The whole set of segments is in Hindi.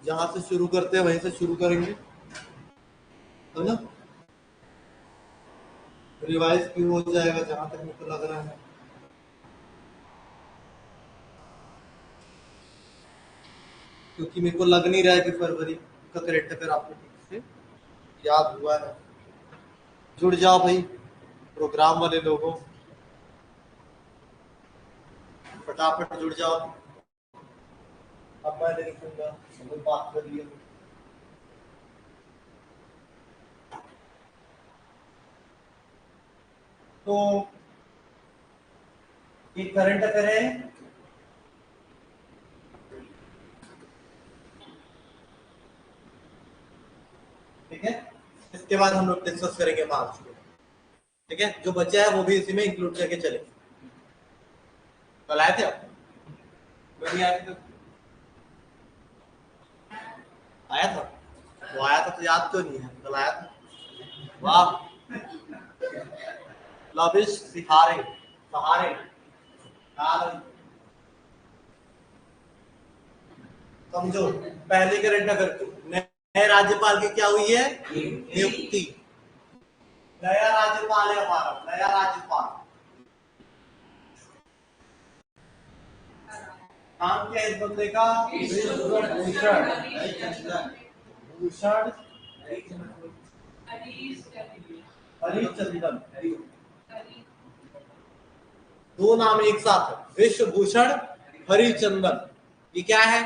जहां से शुरू करते हैं वहीं से शुरू करेंगे, है ना। रिवाइज भी हो जाएगा जहां तक मुझको लग रहा है। क्योंकि मेरे को लग नहीं रहा है कि फरवरी का करेंट अफेयर आपको ठीक से याद हुआ है। जुड़ जाओ भाई प्रोग्राम वाले लोगों, फटाफट जुड़ जाओ। अब मैं नहीं लिखूंगा, हम बात कर लिए। तो एक करंट अफेयर है, ठीक है। इसके बाद हम लोग डिस्कस करेंगे मार्च को, ठीक है। जो बचा है वो भी इसी में इंक्लूड करके चलेंगे। कल आए थे आप? नहीं आए थे? आया था वो, आया था तो याद क्यों नहीं है? कल आया था। वाह, लविश सिहारे सहारे। समझो, पहले करंट अफेयर, नए राज्यपाल की क्या हुई है? नियुक्ति। नया राज्यपाल है हमारा, नया राज्यपाल। नाम क्या है इस बंदे का? विश्वभूषण भूषण हरिचंदन। दो नाम एक साथ है, विश्वभूषण हरिचंदन। ये क्या है?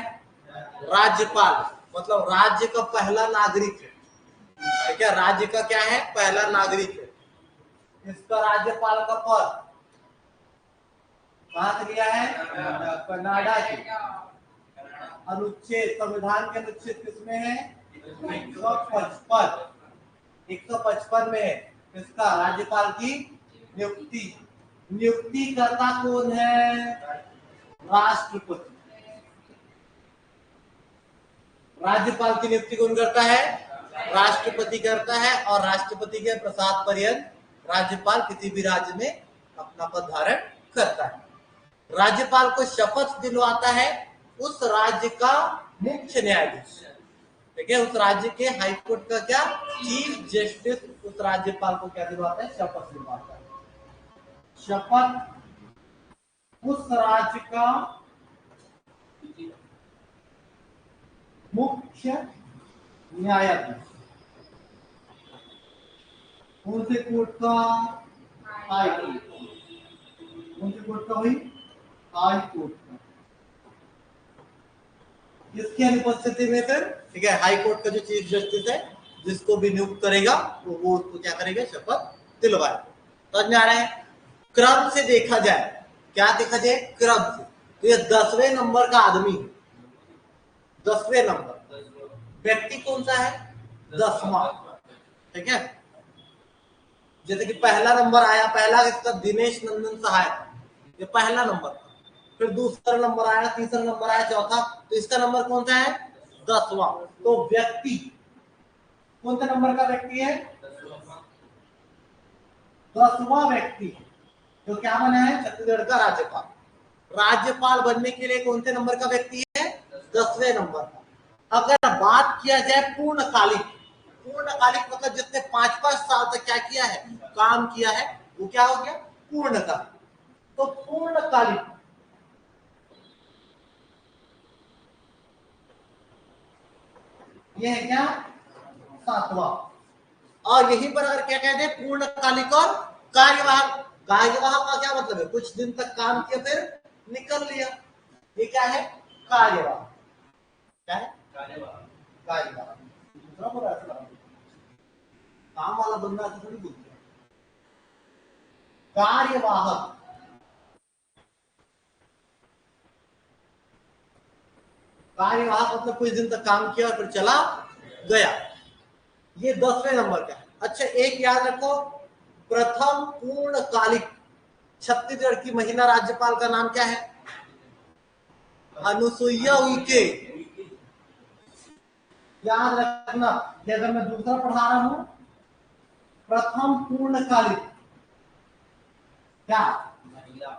राज्यपाल, मतलब राज्य का पहला नागरिक है, ठीक है। राज्य का क्या है? पहला नागरिक है। इसका राज्यपाल का पद कहां से लिया है? कनाडा से। अनुच्छेद, संविधान के अनुच्छेद किसमें है? 155, 155 में है। इसका राज्यपाल की नियुक्ति, नियुक्तिकर्ता कौन है? राष्ट्रपति। राज्यपाल की नियुक्ति कौन करता है? राष्ट्रपति करता है। और राष्ट्रपति के प्रसाद पर्यंत राज्यपाल किसी भी राज्य में अपना पद धारण करता है। राज्यपाल को शपथ दिलवाता है उस राज्य का मुख्य न्यायाधीश, ठीक है। उस राज्य के हाईकोर्ट का क्या? चीफ जस्टिस उस राज्यपाल को क्या दिलवाता है? शपथ दिलवाता है। शपथ उस राज्य का मुख्य न्यायाधीश, कौन से कोर्ट का? High court. कौन से कोर्ट का हुई? हाई कोर्ट का। इसकी अनुपस्थिति में फिर, ठीक है, हाई कोर्ट का जो चीफ जस्टिस है जिसको भी नियुक्त करेगा तो वो उसको क्या करेगा? शपथ दिलवाएगा। समझ में आ रहा है? क्रम से देखा जाए, क्या देखा जाए? क्रम से। तो ये 10वें नंबर का आदमी है, 10वें नंबर। व्यक्ति कौन सा है? 10वां, ठीक है। जैसे कि पहला नंबर आया, पहला किसका? दिनेश नंदन सहाय, ये पहला नंबर। फिर दूसरा नंबर आया, तीसरा नंबर आया, चौथा। तो इसका नंबर कौन सा है? 10वां। तो व्यक्ति कौन से नंबर का व्यक्ति है? 10वां व्यक्ति जो क्या बना है? छत्तीसगढ़ का राज्यपाल। राज्यपाल बनने के लिए कौन से नंबर का व्यक्ति है? 10वें नंबर का। अगर बात किया जाए पूर्णकालिक, पूर्णकालिक मतलब जिसने 5-5 साल तक क्या किया है? काम किया है, वो क्या हो गया? पूर्णकालिक। तो पूर्णकालिक ये है क्या? 7वां। और यहीं पर अगर क्या कहते हैं? पूर्णकालिक और कार्यवाहक। कार्यवाहक का क्या मतलब है? कुछ दिन तक काम किया फिर निकल लिया, ये क्या है? कार्यवाहक। क्या है? कार्यवाहक। दूसरा बोला काम वाला बंदा ऐसे थोड़ी बोलते हैं। कार्यवाहक, कार्यवाहक मतलब कुछ दिन तक काम किया और फिर चला गया। ये 10वें नंबर का है। अच्छा, एक याद रखो, प्रथम पूर्णकालिक छत्तीसगढ़ की महिला राज्यपाल का नाम क्या है? अनुसुईया उइके। याद रखना कि अगर मैं दूसरा पढ़ा रहा हूं, प्रथम पूर्णकालिक क्या? महिला,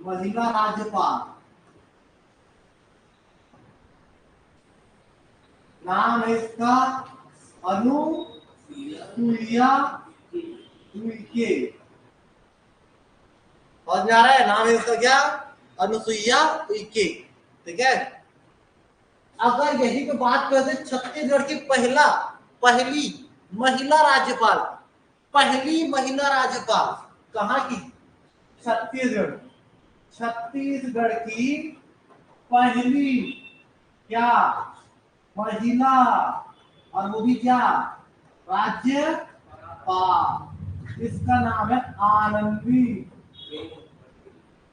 महिला राज्यपाल। नाम है इसका अनुसुईया उइके। समझ में आ रहा है? नाम है इसका क्या? अनुसुईया उइके। ठीक है। अगर यही पे बात करते छत्तीसगढ़ की पहली महिला राज्यपाल, पहली महिला राज्यपाल कहाँ की? छत्तीसगढ़। छत्तीसगढ़ की पहली क्या महिला, और वो भी क्या राज्यपाल, इसका नाम है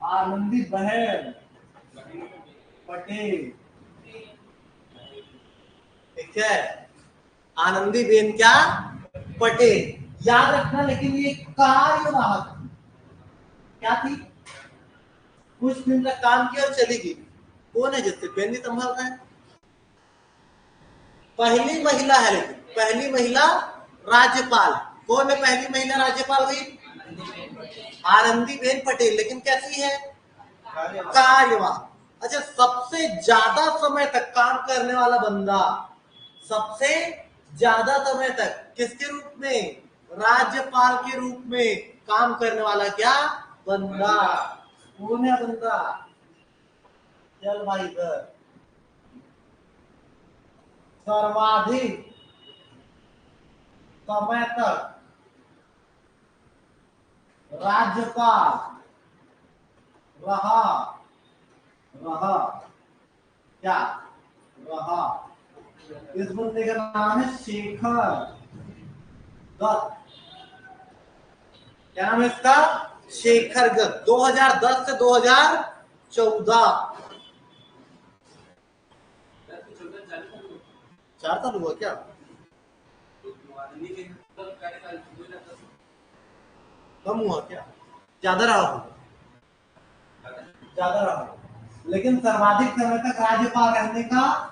आनंदी बहन पटेल। ठीक है, आनंदी बेन क्या पटेल। याद रखना, लेकिन ये कार्यवाहक क्या थी? कुछ दिन तक काम किया और चली गई। कौन है जिससे पेन नहीं संभाल रहा है? पहली महिला है, लेकिन पहली महिला राज्यपाल कौन है? पहली महिला राज्यपाल हुई आनंदी बेन पटेल। लेकिन कैसी है? कार्यवाहक। अच्छा, सबसे ज्यादा समय तक काम करने वाला बंदा, सबसे ज्यादा समय तक किसके रूप में? राज्यपाल के रूप में काम करने वाला क्या बंदा? कौन है बंदा? चल भाई इधर। सर्वाधिक समय तक राज्यपाल रहा क्या रहा, इस बंदे का नाम है शेखर दत्त। क्या नाम है इसका? शेखर दत्त। 2010 से 2014 4 साल हुआ क्या? कम हुआ क्या? ज्यादा रहा होगा, ज्यादा रहा। लेकिन सर्वाधिक समय तक राज्यपाल रहने का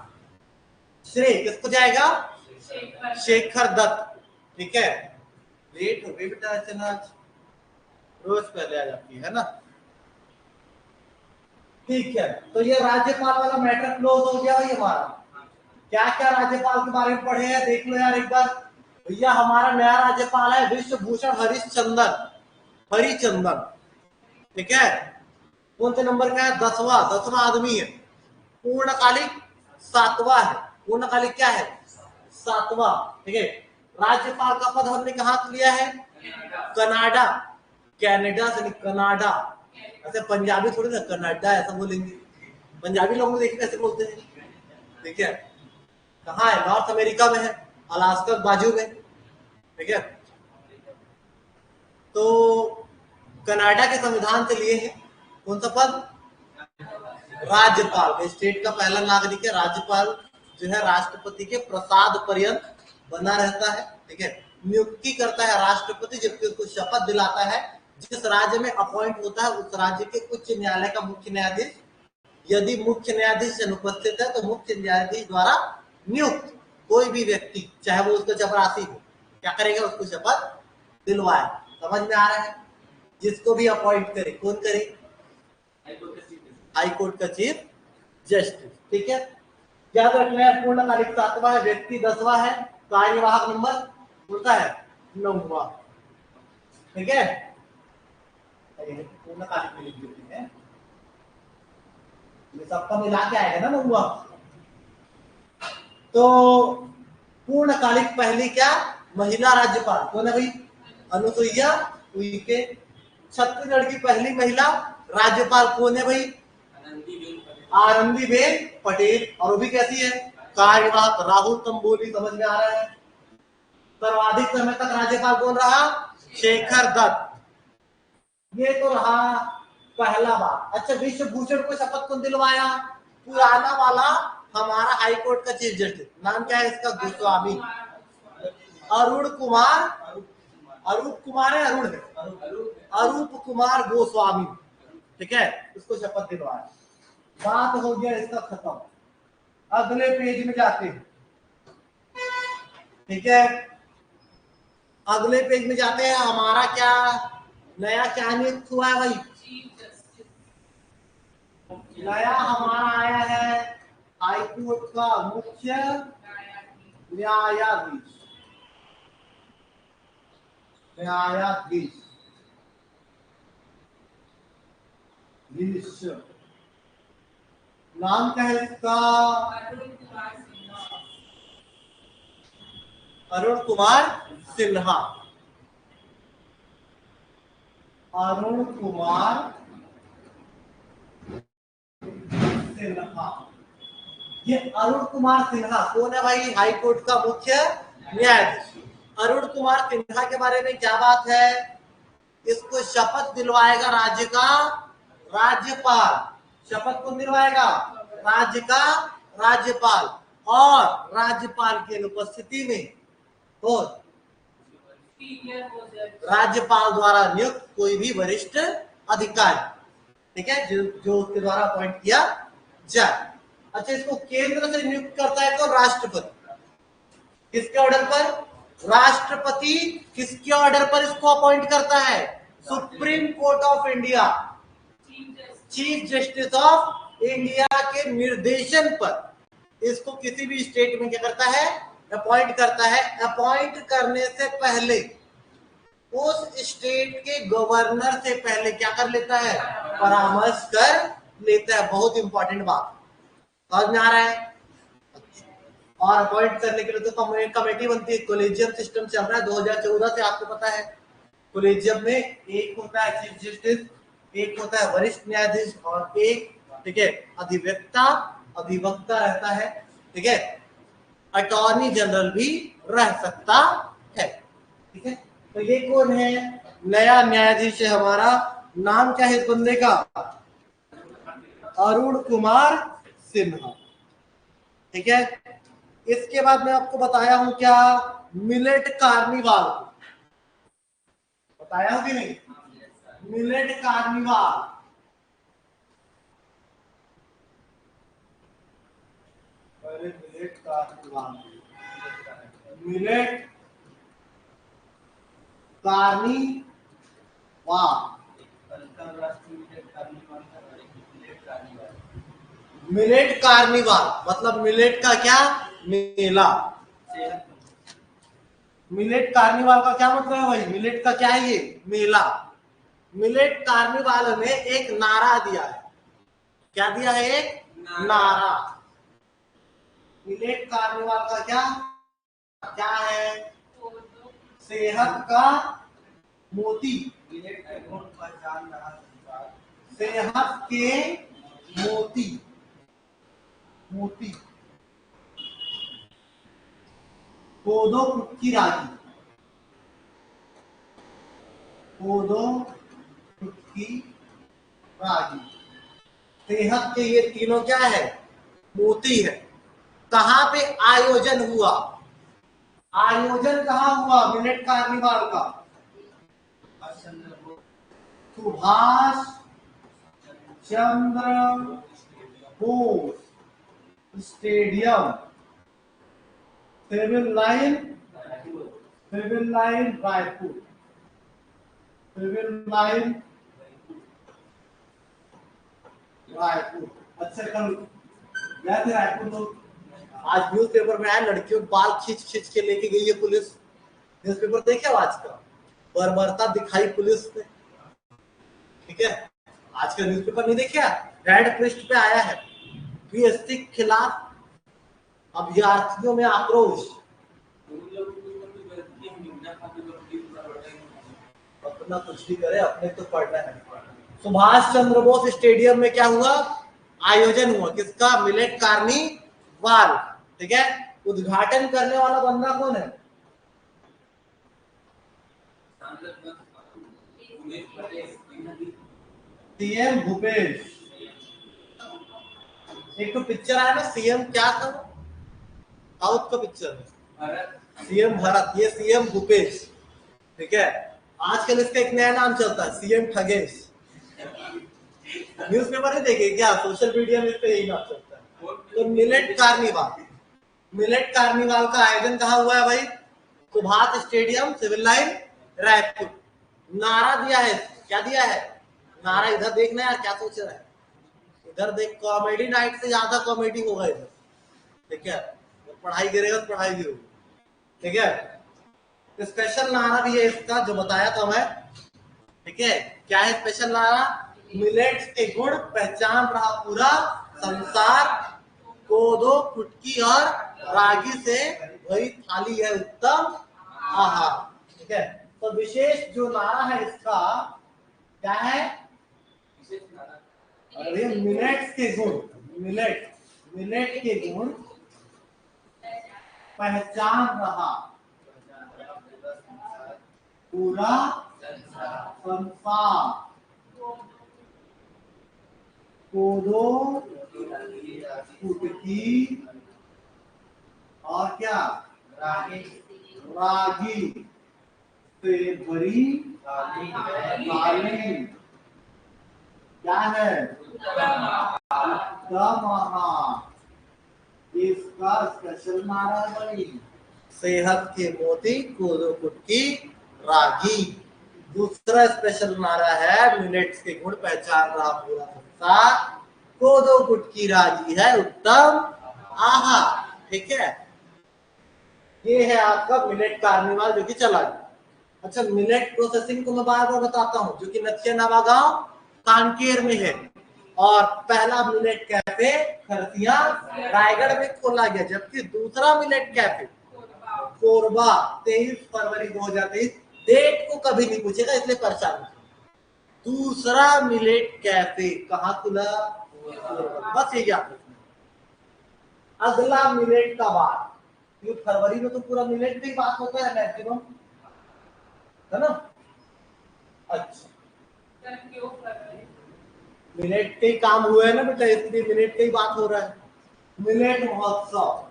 श्रेय किसको जाएगा? शेखर दत्त। ठीक है। लेट हो गई बेटा, चना रोज पहले आ जाती है ना। ठीक है, तो ये राज्यपाल वाला मैटर क्लोज हो गया भाई हमारा। क्या क्या राज्यपाल के बारे में पढ़े हैं देख लो यार एक बार। भैया हमारा नया राज्यपाल है विश्वभूषण हरिचंदन। ठीक है। कौन से नंबर का है? 10वां आदमी है। पूर्णकालिक 7वां है। पूर्णकालिक क्या है? 7वां। ठीक है। राज्यपाल का पद हमने कहाँ लिया है? कनाडा। कनाडा से नहीं, कनाडा। ऐसे पंजाबी थोड़ी ना कनाडा ऐसा बोलेंगे। पंजाबी लोग देखिए कैसे बोलते हैं। ठीक है। कहाँ है? नॉर्थ अमेरिका में है, अलास्का बाजू में। ठीक है। तो कनाडा के संविधान से लिए हैं कौन सा पद? राज्यपाल। स्टेट का पहला नागरिक है। राज्यपाल जो है राष्ट्रपति के प्रसाद पर्यंत बना रहता है। ठीक है। नियुक्ति करता है राष्ट्रपति, जबकि उसको शपथ दिलाता है जिस राज्य में अपॉइंट होता है उस राज्य के उच्च न्यायालय का मुख्य न्यायाधीश। यदि मुख्य न्यायाधीश अनुपस्थित है तो मुख्य न्यायाधीश द्वारा नियुक्त कोई भी व्यक्ति, चाहे वो उसका चपरासी हो, क्या करेगा? उसको शपथ दिलवाए। समझ में आ रहा है? जिसको भी अपॉइंट करे, कौन करे? हाई कोर्ट का चीफ जस्टिस। ठीक है। याद रखना है, पूर्णकालिक 7वां है, व्यक्ति 10वां है, कार्यवाहक नंबर होता है 9वां। ठीक है। पूर्णकालिक में लिख देते हैं, ये सबका मिला के आएगा ना 9वां। तो पूर्णकालिक पहली क्या महिला राज्यपाल कौन है भाई? अनुसुईया उइके। छत्तीसगढ़ की पहली महिला राज्यपाल कौन है भाई? आनंदीबेन पटेल। और वो भी कैसी है? कार्यवाहक। राहुल तंबोली। समझ में आ रहा है? सर्वाधिक समय तक राज्यपाल कौन रहा? शेखर दत्त। ये तो रहा पहला बात। अच्छा, विश्वभूषण को शपथ कौन दिलवाया? पुराना वाला हमारा हाई कोर्ट का चीफ जस्टिस। नाम क्या है इसका? गोस्वामी। अरुण कुमार। अरूप कुमार है, अरुण है, अरूप कुमार गोस्वामी। ठीक है। उसको शपथ दिलवाया। बात हो गया इसका खत्म। अगले पेज में जाते हैं। ठीक है। अगले पेज में जाते हैं। हमारा क्या नया क्या नियुक्त हुआ है भाई? नया हमारा आया है हाईकोर्ट का मुख्य न्यायाधीश, न्यायाधीश, नाम क्या है इसका? अरुण कुमार सिन्हा, अरुण कुमार सिन्हा। ये अरुण कुमार सिन्हा कौन है भाई? हाई कोर्ट का मुख्य न्यायाधीश। अरुण कुमार सिन्हा के बारे में क्या बात है? इसको शपथ दिलवाएगा राज्य का राज्यपाल। शपथ कौन दिलवाएगा? राज्य का राज्यपाल। और राज्यपाल की अनुपस्थिति में तो राज्यपाल द्वारा नियुक्त कोई भी वरिष्ठ अधिकारी, ठीक है, जो उसके द्वारा अपॉइंट किया जाए। अच्छा, इसको केंद्र से नियुक्त करता है तो राष्ट्रपति। किसके ऑर्डर पर? राष्ट्रपति किसके ऑर्डर पर इसको अपॉइंट करता है? Supreme court of India, chief justice of India के निर्देशन पर इसको किसी भी स्टेट में क्या करता है? अपॉइंट करता है। अपॉइंट करने से पहले उस स्टेट के गवर्नर से पहले क्या कर लेता है? परामर्श कर लेता है। बहुत इंपॉर्टेंट बात समझ में आ रहा है? और अपॉइंट करने के लिए तो कमेटी बनती है। कोलेजियम सिस्टम चल रहा है 2014 से, आपको पता है। कोलेजियम में एक होता है चीफ जस्टिस, एक होता है वरिष्ठ न्यायाधीश और एक, ठीक है, अधिवक्ता रहता है, ठीक है। अटॉर्नी जनरल भी रह सकता है, ठीक है। तो ये कौन है? नया न्यायाधीश है हमारा। नाम क्या है इस बंदे का? अरुण कुमार सिन्हा, ठीक है। इसके बाद मैं आपको बताया हूं क्या? मिलेट कार्निवाल, बताया हूं कि नहीं? Millet carnival, millet carnival, millet carnival, millet carnival मतलब मिलेट का क्या? मेला। मिलेट कार्निवाल का क्या मतलब है भाई? मिलेट का क्या है? ये मेला। मिलेट कार्निवाल में एक नारा दिया है। क्या दिया है? एक नारा। मिलेट कार्निवाल का क्या क्या है? सेहत का मोती, सेहत के मोती, मोती, कोदो कुटकी रागी, कोदो कुटकी रागी, सेहत के ये तीनों क्या है? मोती है। कहां पे आयोजन हुआ? आयोजन कहां हुआ मिलेट कार्निवाल का? Subhash Chandra Bose stadium, civil line, civil line Raipur, civil line Raipur. अच्छा, कल गए थे रायपुर तो आज न्यूज़पेपर में आया, लड़कियों बाल खींच खींच के लेके गई है पुलिस। न्यूज़पेपर देखे आज का? बर्बरता दिखाई पुलिस ने, ठीक है। आज का न्यूज़पेपर नहीं देखा? रेड पृष्ठ पे आया है, पीएससी के खिलाफ अभ्यर्थियों में आक्रोश। अपना कुछ भी करे, अपने तो पढ़ना है। सुभाष चंद्र बोस स्टेडियम में क्या हुआ? आयोजन हुआ। किसका? मिलेट कार्निवाल, ठीक है। उद्घाटन करने वाला बंदा कौन है? सीएम भूपेश। एक तो पिक्चर आया ना, सीएम क्या था? साउथ का पिक्चर है, सीएम भारत। ये सीएम भूपेश, ठीक है। आजकल इसका एक नया नाम चलता है, सीएम ठगेश। न्यूज़पेपर नहीं देखे क्या? सोशल मीडिया में इसका यही नाम चलता है। तो मिलेट कार्निवाल, मिलेट कार्निवाल का आयोजन कहाँ हुआ है भाई? Subhash stadium, civil line Raipur. नारा दिया है। क्या दिया है? नारा इधर देखना यार, क्या सोच रहा है? इधर देख, कॉमेडी नाइट से ज्यादा कॉमेडी होगा इधर, ठीक है। पढ़ाई करेगा तो पढ़ाई भी होगी, ठीक है। तो स्पेशल नारा भी है इसका जो बताया था मैं, ठीक है। क्या है स्पेशल नारा? मिलेट्स के गुण पहचान रहा पूरा संसार, कोदो कुटकी और रागी से भरी थाली है उत्तम आहार, ठीक है। तो विशेष जो नारा है इसका क्या है? अरे मिलेट्स के गुण, मिलेट के गुण पहचान रहा पूरा संसार, कोदो कुटकी और क्या? रागी से भरी थाली क्या है? उत्तम आहार। इसका स्पेशल नारा बनी सेहत के मोती, कोदो कुटकी रागी। दूसरा स्पेशल नारा है मिलेट्स के गुण पहचान रहा पूरा संसार, कोदो कुटकी रागी है उत्तम आहार, ठीक है। ये है आपका मिलेट कार्निवाल जो कि चला गया। अच्छा, मिलेट प्रोसेसिंग को मैं बार बार बताता हूँ, जो कि नथिया नवागांव कांकेर में है, और पहला मिलेट कैफे खरसिया रायगढ़ में खोला गया, जबकि दूसरा मिलेट कैफे कोरबा 23 फरवरी 2023, डेट को कभी नहीं पूछेगा इसलिए परेशान नहीं। दूसरा मिलेट कैफे कहाँ खुला? बस ये याद रखना। अगला मिलेट का बात, फरवरी में तो पूरा मिलेट की बात होता है मैक्सिमम, है ना। अच्छा, मिलेट के काम हुए हैं ना बेटा, इसलिए मिलेट की बात हो रहा है। मिलेट महोत्सव,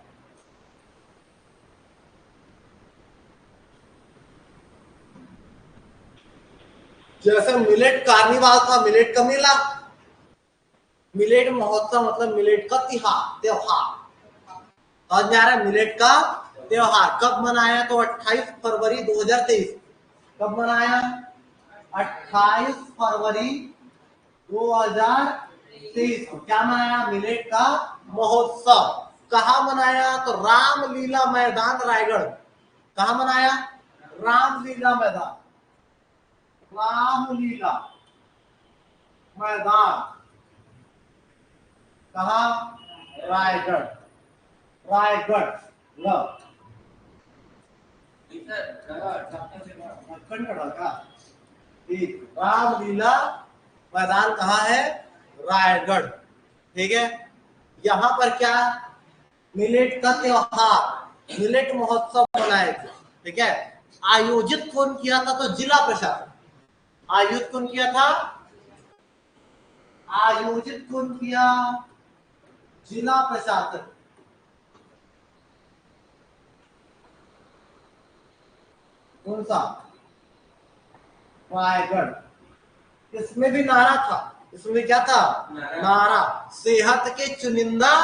जैसे मिलेट कार्निवाल था, मिलेट का मेला, मिलेट महोत्सव मतलब मिलेट का त्योहार। आज आ रहा है मिलेट का त्योहार कब मनाया? तो 28 फरवरी 2023। कब मनाया? 28 फरवरी 2023 को क्या मनाया? मिलेट का महोत्सव। कहाँ मनाया? तो रामलीला मैदान रायगढ़। कहाँ मनाया? रामलीला मैदान, रामलीला मैदान कहाँ? रायगढ़, रायगढ़ रामलीला मैदान कहाँ है? रायगढ़, ठीक है। यहाँ पर क्या? मिलेट का त्योहार, मिलेट महोत्सव मनाया गया, ठीक है। आयोजित कौन किया था? तो जिला प्रशासन। आयोजित कौन किया था? आयोजित कौन किया? जिला प्रशासन। कौन सा? रायगढ़। इसमें भी नारा था, इसमें क्या था? नारा सेहत के चुनिंदा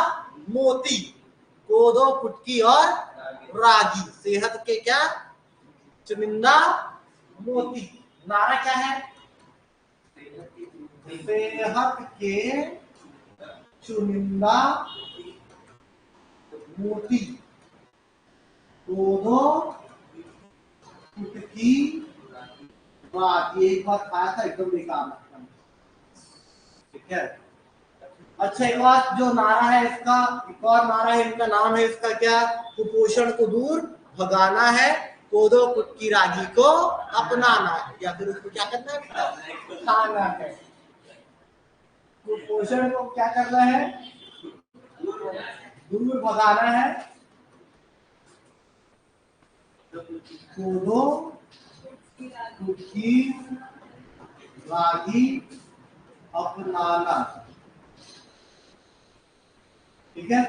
मोती, कोदो कुटकी और रागी। सेहत के क्या? चुनिंदा मोती। नारा क्या है? सेहत के चुनिंदा मोती, कोदो कुटकी रागी। एक बार खाया था, एकदम बेकार, ठीक है। अच्छा, एक बात जो नारा है इसका, एक और नारा है इनका, नाम है इसका क्या? कुपोषण को दूर भगाना है, कोदो कुटकी रागी को अपनाना है, या फिर उसको क्या करना है? खाना है। कुपोषण को क्या करना है? दूर भगाना है, कोदो कुटकी रागी अपनाना, ठीक है।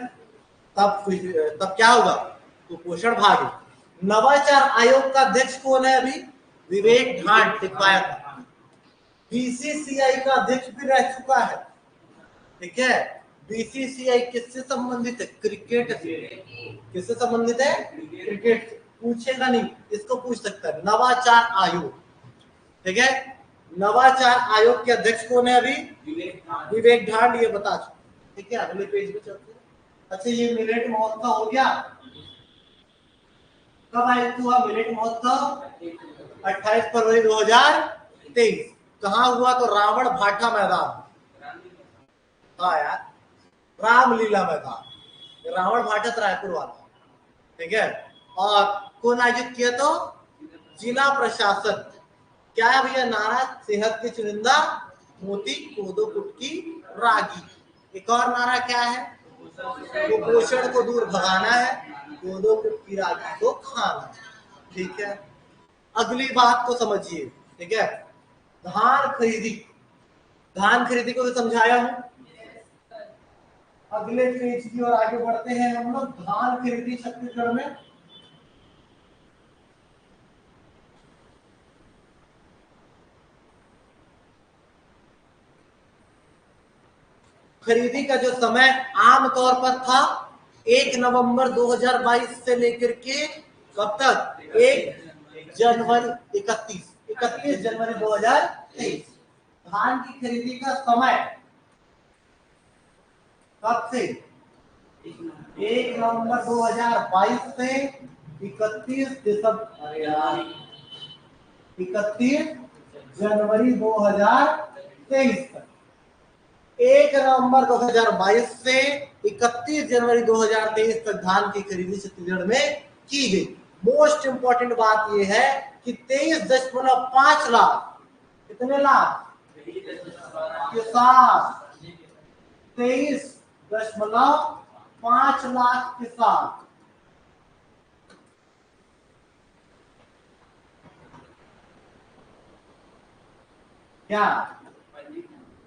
तब क्या होगा? कुपोषण भागी। नवाचार आयोग का अध्यक्ष कौन है? अभी विवेक ढांड टिकवाया था। बीसीसीआई का अध्यक्ष भी रह चुका है, ठीक है। बीसीसीआई किससे संबंधित है? क्रिकेट से। किससे संबंधित है? क्रिकेट से। पूछेगा नहीं, इसको पूछ सकता है। नवाचार आयोग, ठीक है। नवाचार आयोग के अध्यक्ष कौन है? अभी विवेक ढांड, ये बता चुके, ठीक है। अगले पेज पे चलते हैं। अच्छा, ये मिलेट महोत्सव हो गया। कब आयोजित हुआ मिलेट महोत्सव? 28 फरवरी 2023। कहाँ हुआ? तो रावण भाटा मैदान। हाँ यार, रामलीला मैदान, रावण भाटा रायपुर वाला। ठीक है। और कौन आयोजित किया? तो जिला प्रशासन। क्या है भैया? नारा सेहत की चुनिंदा, मोती कोदो कुटकी रागी। एक और नारा क्या है? कुपोषण को दूर भगाना है, कोदो कुटकी रागी को खाना। ठीक है। अगली बात को समझिए। ठीक है। धान खरीदी, धान खरीदी को तो समझाया हूं। अगले पेज की ओर आगे बढ़ते हैं हम लोग। धान खरीदी छत्तीसगढ़ में। खरीदी का जो समय आमतौर पर था 1 नवंबर 2022 से लेकर के कब तक? 1 जनवरी 31 जनवरी 2023। धान की खरीदी का समय कब से? 1 नवंबर 2022 से 31 दिसंबर 31 जनवरी 2023 तक। 1 नवंबर 2022 से 31 जनवरी 2023 तक धान की खरीदी छत्तीसगढ़ में की गई। मोस्ट इंपॉर्टेंट बात यह है कि 23.5 लाख, कितने लाख? किसान, 23.5 लाख किसान क्या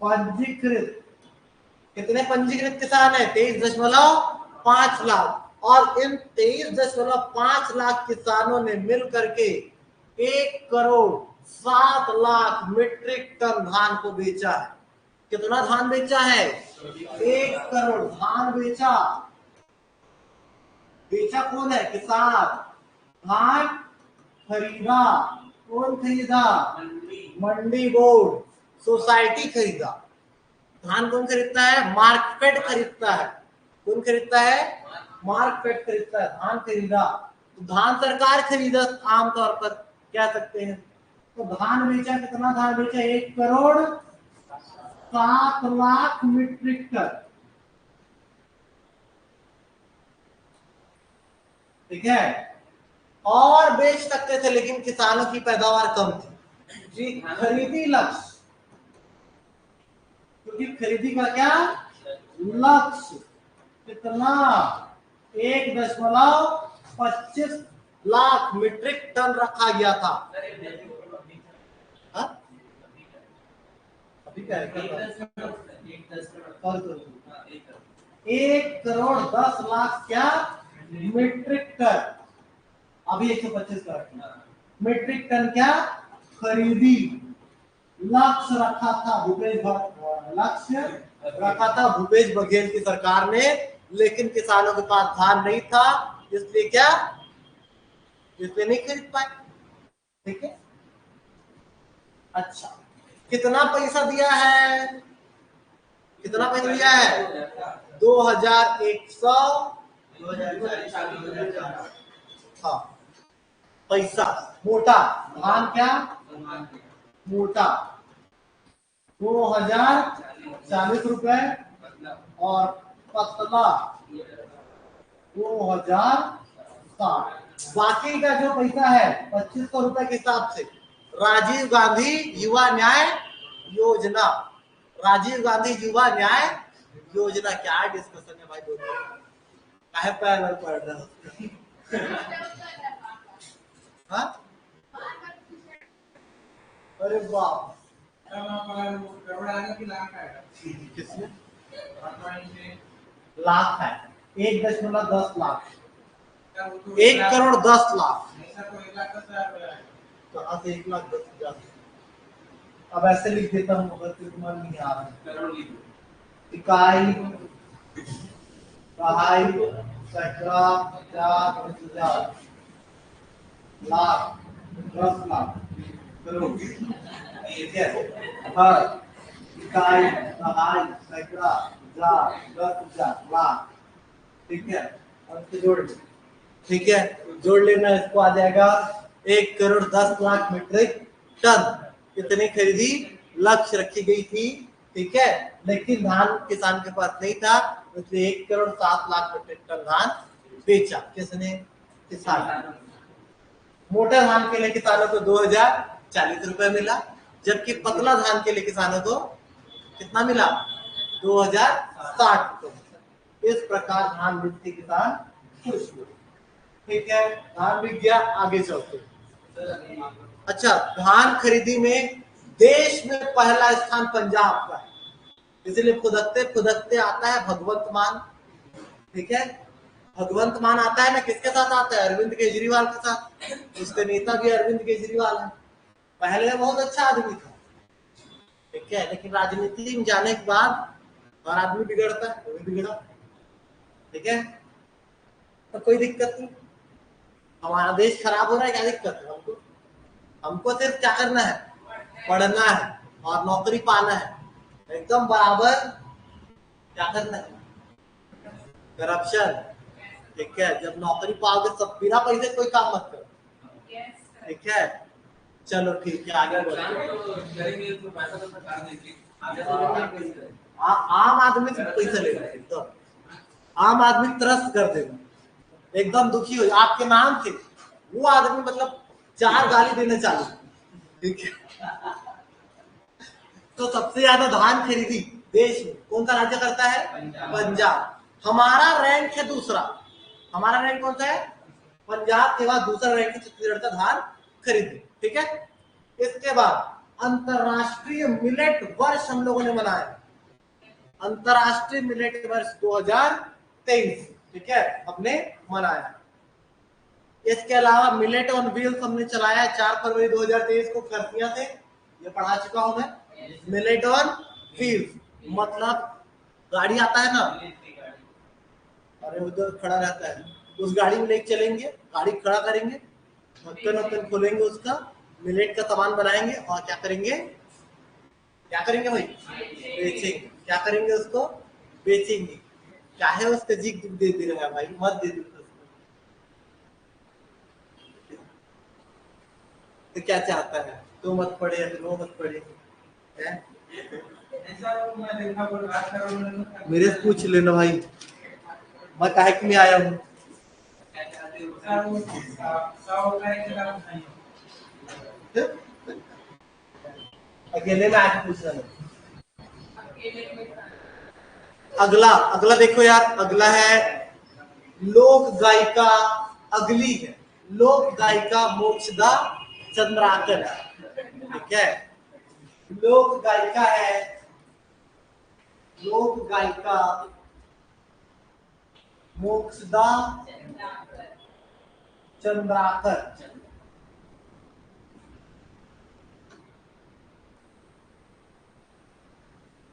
पंजीकृत। कितने पंजीकृत किसान है? 23.5 लाख। और इन 23.5 लाख किसानों ने मिल करके 1,07,00,000 मीट्रिक टन धान को बेचा है। कितना धान बेचा है? 1 करोड़ धान बेचा। बेचा कौन है? किसान। धान खरीदा कौन? खरीदा मंडी बोर्ड, सोसाइटी खरीदा। धान कौन खरीदता है? मार्केट खरीदता है। कौन खरीदता है? मार्केट खरीदता है। धान खरीदा तो धान सरकार खरीदा आमतौर पर कह सकते हैं। तो धान बेचा, कितना धान बेचा? 1,07,00,000 मीट्रिक टन। ठीक है। और बेच सकते थे लेकिन किसानों की पैदावार कम थी जी। खरीदी लक्ष्य, क्योंकि खरीदी का क्या लक्ष्य? कितना? 1.25 लाख मीट्रिक टन रखा गया था। हा? अभी क्या है? 1,10,00,000 क्या मीट्रिक टन? अभी 125 का मीट्रिक टन क्या खरीदी लक्ष्य रखा था लक्ष्य रखा था भूपेश बघेल की सरकार ने। लेकिन किसानों के पास धान नहीं था, इसलिए क्या? इसलिए नहीं खरीद पाए। ठीक है। अच्छा, कितना पैसा दिया है? कितना पैसा दिया है? 2,100। हाँ, पैसा मोटा धान क्या मोटा 2,040 रुपए और पतला 2,060। बाकी का जो पैसा है 2,500 रुपए के हिसाब से राजीव गांधी युवा न्याय योजना। राजीव गांधी युवा न्याय योजना क्या डिस्कशन है भाई? दोनों काहे पैरल पढ़ रहे हो? हाँ? अरे बाप, किसमें लाख है? 1.10 लाख, 1,10,00,000। कहाँ से 1,10,000? अब ऐसे लिख देता हूँ अगर तुम्हारे नहीं आ रहा। इकाई, दहाई, सैकड़ा, 50,000, लाख, 10 लाख, करोड़। ठीक है। हर इकाई, दहाई, सैकड़ा, 10,000, लाख। ठीक है, और इसको जोड़ लो, ठीक है, जोड़ लेना, इसको आ जाएगा 1,10,00,000 मीट्रिक टन इतनी खरीदी लक्ष्य रखी गई थी, ठीक है, लेकिन धान किसान के पास नहीं था, इसलिए 1,07,00,000 मीट्रिक टन धान बेचा। किसने? किसान। मोटा धान के लिए किसानों को 2,040 रुपए मिला, जबकि पतला धान के लिए किसानों को कितना मिला? 2,060 रुपए। इस प्रकार धान बेचते किसान खुश हुए, ठीक है, धान बिक गया। आगे चलते। अच्छा, धान खरीदी में देश में पहला स्थान पंजाब का है, इसलिए खुदकते खुदकते आता है भगवंत मान, ठीक है, भगवंत मान आता है ना, किसके साथ आता है? अरविंद केजरीवाल के साथ। उसके नेता भी अरविंद केजरीवाल है। पहले बहुत अच्छा आदमी था, ठीक है, लेकिन राजनीति में जाने के बाद हर आदमी बिगड़ता है, वो भी बिगड़ा, ठीक है, तो कोई दिक्कत नहीं। हमारा देश खराब हो रहा है, क्या दिक्कत है हमको? हमको सिर्फ क्या करना है? पढ़ना है और नौकरी पाना है, एकदम बराबर। क्या करना है? करप्शन, ठीक है, जब नौकरी पाओगे सब बिना पैसे कोई काम मत करो, ठीक है। चलो ठीक है, आगे बढ़ो। आम आदमी से पैसा लेना, एकदम आम आदमी त्रस्त कर देना, एकदम दुखी हो, आपके नाम से वो आदमी मतलब 4 गाली देने चालू, ठीक है। तो सबसे ज्यादा धान खरीदी देश में कौन सा राज्य करता है? पंजाब। हमारा रैंक है दूसरा। हमारा रैंक कौन सा है? पंजाब के बाद दूसरा रैंक है छत्तीसगढ़ का धान खरीदी, ठीक है। इसके बाद अंतरराष्ट्रीय मिलेट वर्ष हम लोगों ने मनाया, अंतरराष्ट्रीय मिलेट वर्ष 2023, ठीक है, हमने मनाया। इसके अलावा मिलेट ऑन व्हील्स हमने चलाया 4 फरवरी 2023 को खरसिया से, ये पढ़ा चुका हूं मैं। मिलेट ऑन व्हील्स मतलब गाड़ी आता है ना, अरे उधर खड़ा रहता है, उस गाड़ी में लेके चलेंगे, गाड़ी खड़ा करेंगे, ढक्कन वक्कन खोलेंगे, उसका मिलेट का सामान बनाएंगे और क्या करेंगे? क्या करेंगे भाई? बेचेंगे। क्या करेंगे? उसको बेचेंगे। चाहे उसका जीक दे दे रहा है भाई, मत दे दे। तो क्या चाहता है? तो मत पढ़े या फिर वो मत पढ़े, मेरे से पूछ लेना भाई, मैं काहे के लिए आया हूँ। अकेले में आके पूछ रहा हूँ। अगला अगला देखो यार, अगला है लोक गायिका, अगली है लोक गायिका मोक्षदा चंद्राकर, ठीक है। लोक गायिका है, लोक गायिका मोक्षदा चंद्राकर।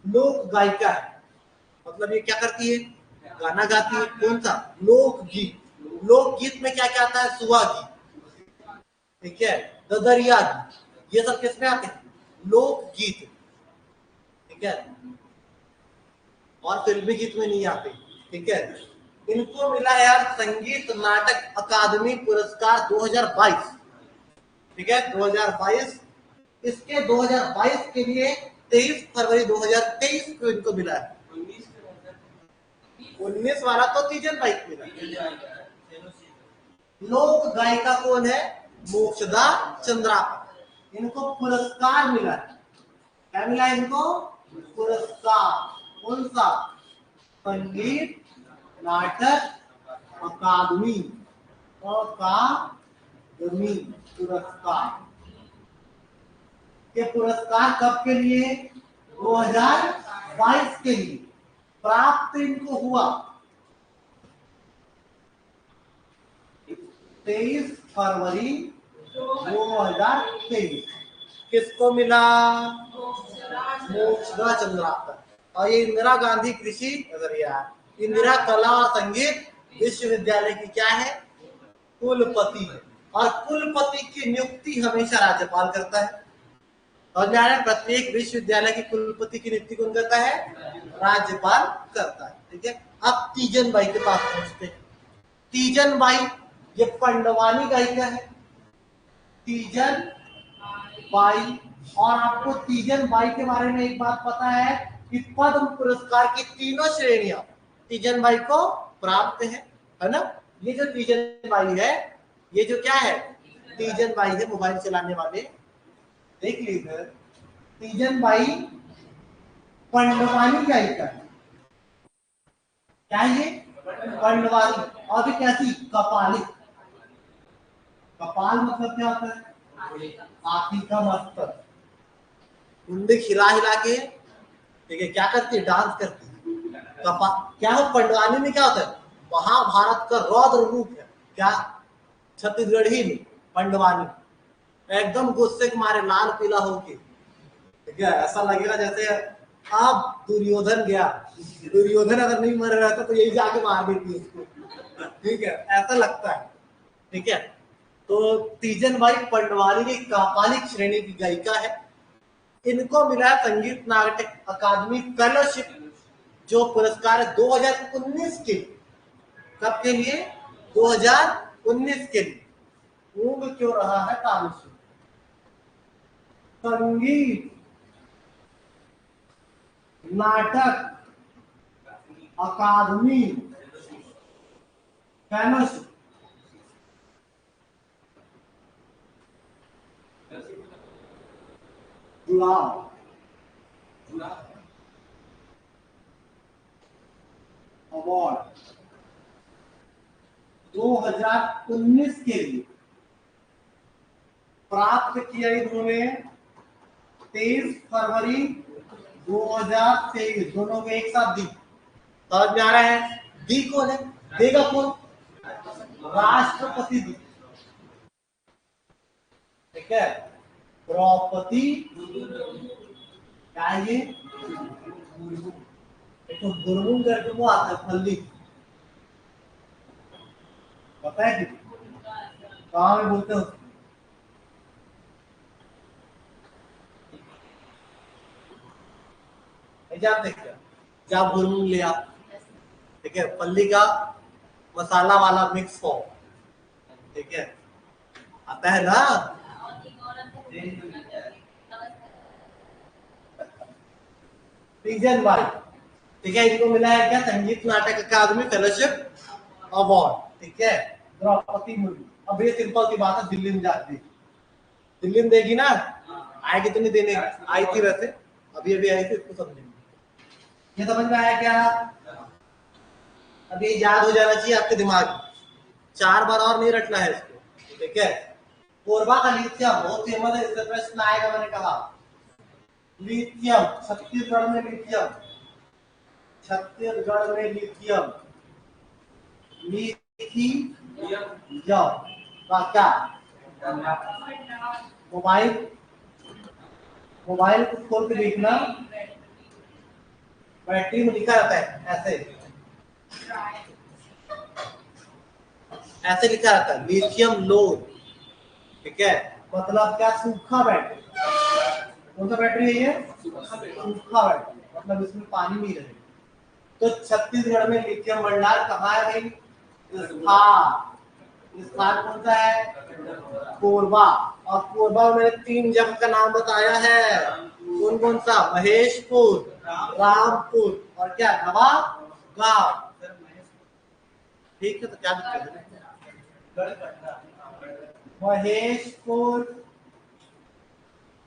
लोक गायिका है मतलब ये क्या करती है? गाना गाती है। कौन सा? लोकगीत। लोकगीत में क्या क्या आता है? सुहा गीत, ठीक है, ददरिया गीत, ये सब किसमें आते हैं? लोकगीत, ठीक है, और फिल्मी गीत में नहीं आते, ठीक है। इनको मिला है यार संगीत नाटक अकादमी पुरस्कार 2022, ठीक है, 2022। इसके 2022 के लिए 23 फरवरी 2023 को इनको मिला है। 19 वाला तो तीजन बाइक मिला। लोक गायिका कौन है? मोक्षदा चंद्राकर। इनको पुरस्कार मिला है। क्या मिला इनको? पुरस्कार। कौन सा? संगीत नाटक अकादमी पुरस्कार। ये पुरस्कार कब के लिए? 2022 के लिए प्राप्त इनको हुआ 23 फरवरी 2023। किसको मिला? मोक्षदा चंद्राकर। और ये इंदिरा गांधी कृषि इंदिरा कला और संगीत विश्वविद्यालय की क्या है? कुलपति है। और कुलपति की नियुक्ति हमेशा राज्यपाल करता है, और न्याय प्रत्येक विश्वविद्यालय की कुलपति की नियुक्ति कौन करता है? राज्यपाल करता है। ठीक है, अब तीजन बाई के पास पहुंचते हैं। तीजन बाई ये पंडवानी गायिका है, तीजन बाई। और आपको तीजन बाई के बारे में एक बात पता है कि पद्म पुरस्कार की तीनों श्रेणियां तीजन बाई को प्राप्त है ना। ये जो तीजन बाई है, ये जो क्या है, तीजन बाई है, मोबाइल चलाने वाले देख लीजिए, तीजन बाई पंडवानी गायिका है। क्या ये पंडवानी, और भी कैसी, कपालिक। कपाल मतलब क्या होता है? हाथी का मस्तक। मुंडे हिला हिला के, ठीक है, क्या करती है? डांस करती है। कपा क्या हो, पंडवानी में क्या होता है? महाभारत का रौद्र रूप है। क्या? छत्तीसगढ़ी में पंडवानी एकदम गुस्से के मारे लाल पीला होके, ठीक है, ऐसा लगेगा जैसे अब दुर्योधन गया, दुर्योधन अगर नहीं मर रहा था तो यही जाके मार देती है उसको, ठीक है, ऐसा लगता है। ठीक है, तो तीजन बाई पंडवानी की कापालिक श्रेणी की गायिका है। इनको मिला संगीत नाटक अकादमी फेलोशिप, जो पुरस्कार 2019 के, कब के लिए? 2019 के लिए। ऊँग क्यों रहा है तारुष्य? संगीत नाटक अकादमी फेलोशिप, जुड़ाव, अवार्ड 2019 के लिए प्राप्त किया इन्होंने 23 फरवरी 2023, दोनों को एक साथ दी। समझ में आ रहा है? दी कौन है? देगा कौन? राष्ट्रपति दी। ठीक है, द्रौपदी क्या ये तो गुरमुंग करके वो आता है फल्ली, पता है कि कहाँ में बोलते हो? जानते क्या? जब गुरमुंग लिया, ठीक है, फल्ली का मसाला वाला मिक्स फॉर्म, ठीक है, आता है ना। तीजन बाई, ठीक है, इनको मिला है क्या? संगीत नाटक अकादमी फेलोशिप अवार्ड। ठीक है, द्रौपदी मुर्मू। अब ये सिंपल सी बात है, दिल्ली में जाती, दिल्ली में देगी ना, आएगी तो नहीं देने, आई थी वैसे, अभी अभी आई थी, इसको समझेंगे। ये समझ में आया क्या? अभी याद हो जाना चाहिए आपके दिमाग में, 4 बार और नहीं रटना है इसको। ठीक है, कोरबा का लिथियम बहुत फेमस है, इससे प्रश्न आएगा, मैंने कहा। लिथियम, छत्तीसगढ़ में लिथियम, छत्तीसगढ़ में लिथियम, लिथियम का क्या? मोबाइल, मोबाइल को खोल के देखना, बैटरी में लिखा रहता है ऐसे, ऐसे लिखा रहता है लिथियम लोड। ठीक है, मतलब क्या? सूखा बैटरी। कौन सा बैटरी है ये? सूखा बैटरी, मतलब इसमें पानी नहीं रहेगा। तो छत्तीसगढ़ में लिथियम भंडार कहाँ है भाई? स्थान कौन सा है? कोरबा। और कोरबा में 3 जगह का नाम बताया है, कौन कौन सा? महेशपुर, रामपुर और क्या? नवागांव। ठीक है, तो क्या दिक्कत है? महेशपुर,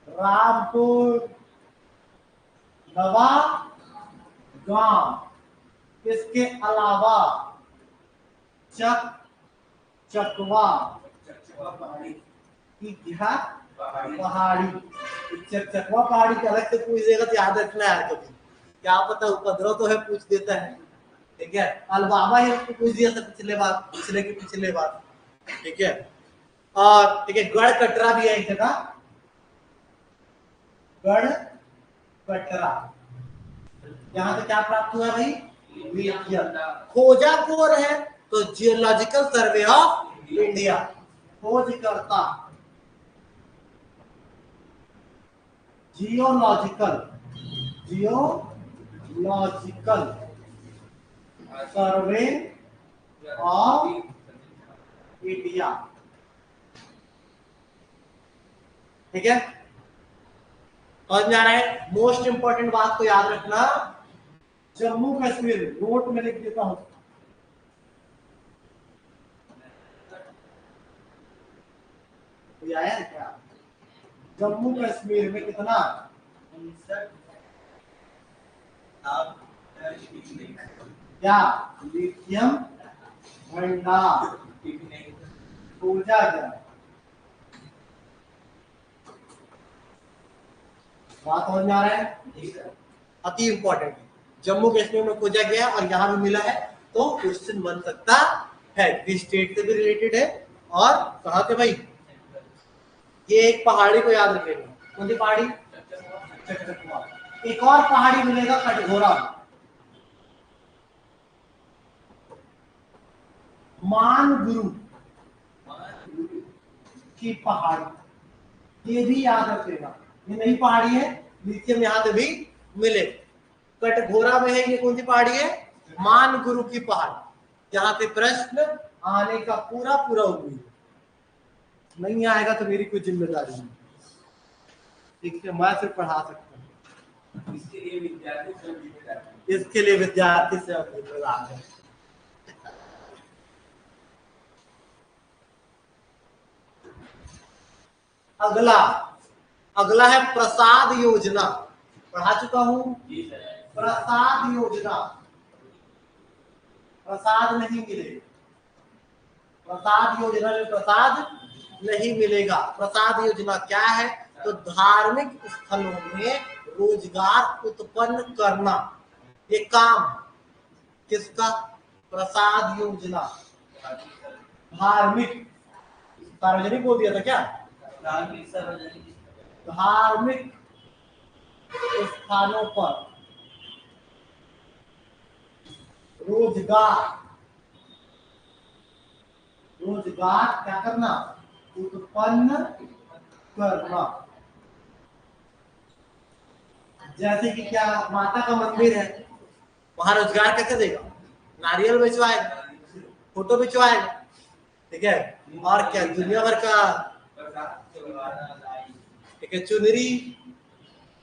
रामपुर, नवागांव। इसके अलावा चकवा पहाड़ी, चकवा पहाड़ी के अलग से पूछेगा तो याद रखना है कभी, क्या पता उपद्रव तो है, पूछ देता है। ठीक है, अलबाबा ही उसको पूछ दिया था पिछले बार। ठीक है, और ठीक है, गढ़ कटरा भी है एक जगह, गढ़ कटरा। यहाँ से क्या प्राप्त हुआ भाई? खोजापुर है तो जियोलॉजिकल सर्वे ऑफ इंडिया, खोज करता। Geological, geological survey of India. ठीक है, और जा रहा है। मोस्ट इंपॉर्टेंट बात को याद रखना, जम्मू कश्मीर, नोट में लिख देता हूं, कोई आया है क्या? जम्मू कश्मीर में कितना, क्या लिथियम भंडार, ऊर्जा क्या, बात समझ में आ रहा है? अति इंपॉर्टेंट है, जम्मू कश्मीर में खोजा गया और यहाँ भी मिला है, तो क्वेश्चन बन सकता है। किस स्टेट से भी रिलेटेड है और कहाँ से भाई? ये एक पहाड़ी को याद रखेगा, कौन सी पहाड़ी? चक्रवात। एक और पहाड़ी मिलेगा कटघोरा, मानगुरु की पहाड़ी, ये भी याद रखेगा। ये नई पहाड़ी है, लिथियम यहाँ से भी मिले। कटघोरा में है, ये कौन सी पहाड़ी है? मानगुरु की पहाड़ी। यहाँ पे प्रश्न आने का पूरा पूरा उम्मीद, नहीं आएगा तो मेरी कोई जिम्मेदारी नहीं, ठीक है, मैं सिर्फ पढ़ा सकता हूँ। इसके लिए विद्यार्थी स्वयं जिम्मेदार है। अगला अगला है प्रसाद योजना, पढ़ा चुका हूं। प्रसाद योजना, प्रसाद नहीं मिलेगा, प्रसाद योजना में प्रसाद नहीं मिलेगा। प्रसाद योजना क्या है? तो धार्मिक स्थलों में रोजगार उत्पन्न करना, ये काम किसका? प्रसाद योजना। धार्मिक, सार्वजनिक बोल दिया था क्या? धार्मिक स्थानों पर रोजगार क्या करना? उत्पन्न करना। जैसे कि क्या, माता का मंदिर है, वहां रोजगार कैसे देगा? नारियल बेचवाएगा, फोटो बेचवाएगा, ठीक है, और क्या दुनिया भर का, ठीक है, चुनरी,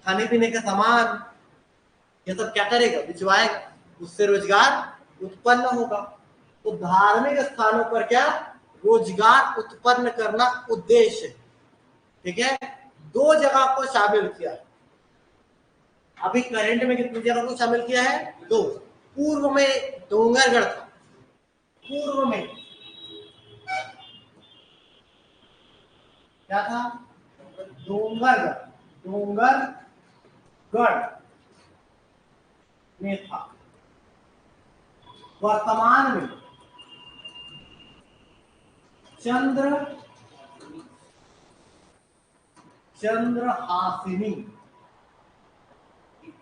खाने पीने का सामान, ये सब क्या करेगा? बिचवाएगा, उससे रोजगार उत्पन्न होगा। तो धार्मिक स्थानों पर क्या? रोजगार उत्पन्न करना उद्देश्य, ठीक है। दो जगह को शामिल किया, अभी करंट में कितनी जगह को शामिल किया है? दो। पूर्व में डोंगरगढ़ था, पूर्व में क्या था? डोंगरगढ़ में था। वर्तमान में चंद्रहासिनी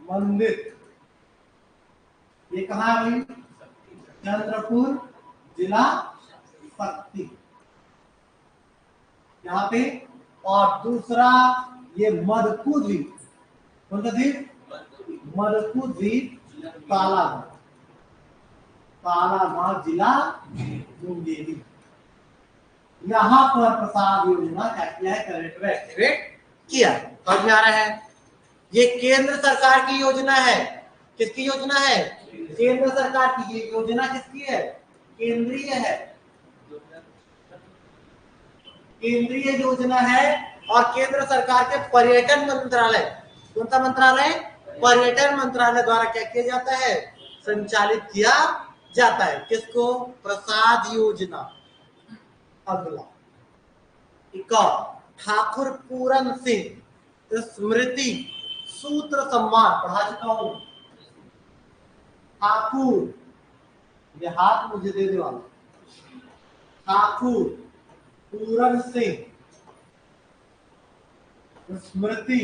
मंदिर, ये कहाँ है भाई? चंद्रपुर जिला, शक्ति, यहाँ पे। और दूसरा ये मधुकू द्वीप, कौन सा द्वीप? मधुकू द्वीप, कालाघाट जिला, मुंगेरी। यहाँ पर प्रसाद योजना क्या किया है? करंट में एक्टिवेट किया। समझ में आ रहा है? ये केंद्र सरकार की योजना है। किसकी योजना है? केंद्र सरकार की। ये योजना किसकी है? केंद्रीय है, केंद्रीय योजना है। और केंद्र सरकार के पर्यटन मंत्रालय, कौन सा मंत्रालय? पर्यटन मंत्रालय द्वारा क्या किया जाता है? संचालित किया जाता है। किसको? प्रसाद योजना। अगला एक और, ठाकुर पूरन सिंह स्मृति सूत्र सम्मान, पढ़ा चुका हूं। ठाकुर, ये हाथ मुझे दे दे वाला, ठाकुर पूरन सिंह स्मृति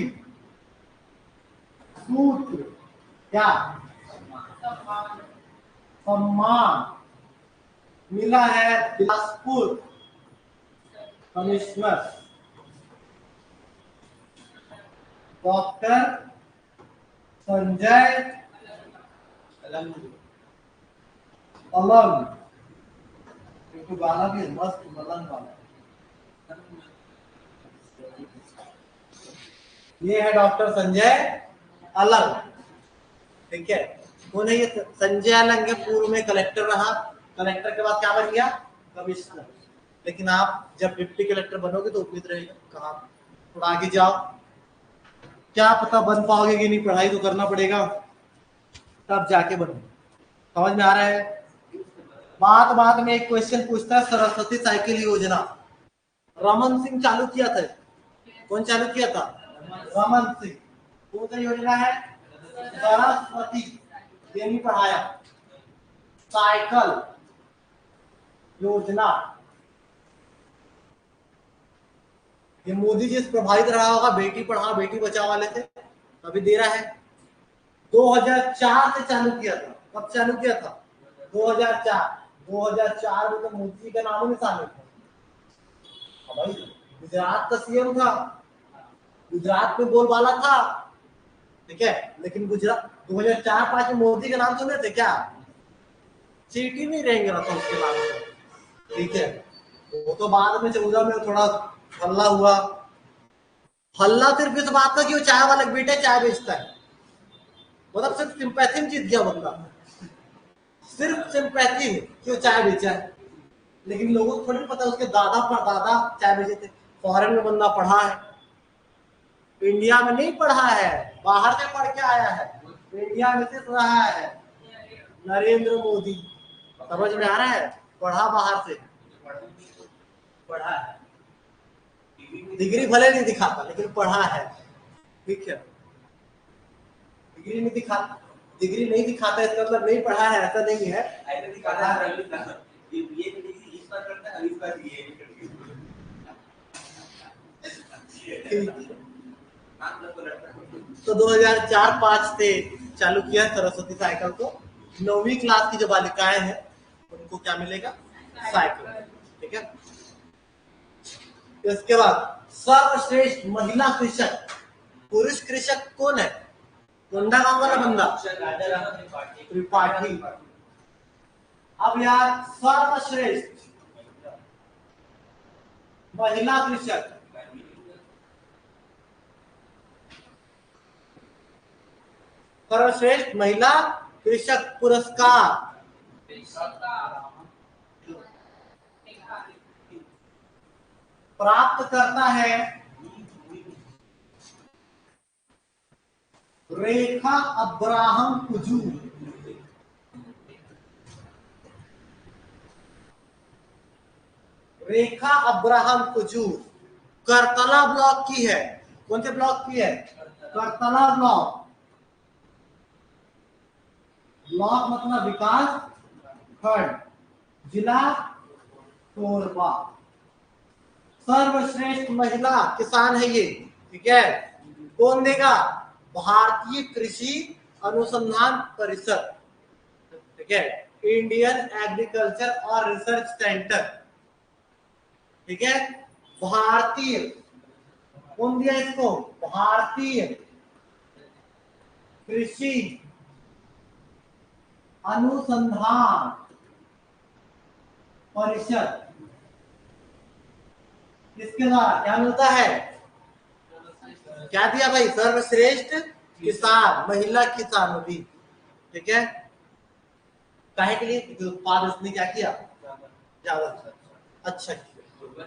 सूत्र क्या? सम्मान मिला है बिलासपुर कमिश्नर डॉक्टर संजय अलंग, गाना भी मस्त मलंग वाला। ये है डॉक्टर संजय अलंग, ठीक है। कौन है ये? संजय अलंग है, पूर्व में कलेक्टर रहा, कलेक्टर के बाद क्या बन गया? कमिश्नर। लेकिन आप जब डिप्टी कलेक्टर बनोगे तो उम्मीद रहेगा कहाँ, थोड़ा आगे जाओ, क्या पता बन पाओगे कि नहीं, पढ़ाई तो करना पड़ेगा तब जाके बनो। समझ में आ रहा है? बात बात में एक क्वेश्चन पूछता है, सरस्वती साइकिल योजना रमन सिंह चालू किया था। कौन चालू किया था? रमन सिंह। कौन सा योजना है? सरस्वती, ये नहीं पढ़ाया। साइकिल योजना, ये मोदी जी से प्रभावित रहा होगा, बेटी पढ़ाओ बेटी बचाओ वाले थे, अभी दे रहा है। 2004 से चालू किया था। कब चालू किया था? 2004। 2004 में तो मोदी जी का नाम निशान नहीं था भाई। गुजरात का सीएम था, गुजरात में बोलबाला था, ठीक है। लेकिन गुजरात 2004-5 में मोदी का नाम सुने थे क्या? चीटी नहीं रहेंगे ना तो उसके नाम से, ठीक है। वो तो बाद में 14 में थोड़ा हल्ला हुआ। हल्ला सिर्फ इस बात का कि वो चाय वाले बेटे चाय बेचता है, मतलब सिर्फ सिंपैथी में जीत गया बंदा, सिर्फ सिंपैथी में कि वो चाय बेचा है। लेकिन लोगों को थोड़ी पता उसके दादा परदादा चाय बेचे थे। फॉरेन में बंदा पढ़ा है, इंडिया में नहीं पढ़ा है, बाहर से पढ़ के आया है, इंडिया में सिर्फ रहा है नरेंद्र मोदी। समझ में आ रहा है? पढ़ा बाहर से, पढ़ा है, डिग्री भले नहीं दिखाता लेकिन पढ़ा है, ठीक है। डिग्री नहीं दिखाता, डिग्री नहीं दिखाता इसका मतलब नहीं पढ़ा है, ऐसा नहीं है। तो 2004-5 से चालू किया सरस्वती साइकिल को। 9वीं क्लास की जो बालिकाएं हैं उनको क्या मिलेगा? साइकिल, ठीक है। इसके बाद सर्वश्रेष्ठ महिला कृषक, पुरुष कृषक कौन है? कोंडा गांव वाला बंदा त्रिपाठी। अब यार सर्वश्रेष्ठ महिला कृषक, सर्वश्रेष्ठ महिला कृषक पुरस्कार प्राप्त करता है रेखा अब्राहम कुजू। रेखा अब्राहम कुजू करतला ब्लॉक की है। कौन से ब्लॉक की है? करतला ब्लॉक। ब्लॉक मतलब विकास खंड, जिला कोरबा। सर्वश्रेष्ठ महिला किसान है ये, ठीक है। कौन देगा? भारतीय कृषि अनुसंधान परिषद, ठीक है, इंडियन एग्रीकल्चर और रिसर्च सेंटर, ठीक है। भारतीय, कौन दिया इसको? भारतीय कृषि अनुसंधान परिषद। इसके बाद क्या मिलता है? क्या दिया भाई? सर्वश्रेष्ठ किसान, महिला किसान भी, ठीक है। काहे के लिए? क्योंकि उत्पाद उसने क्या किया? ज्यादा अच्छा किया,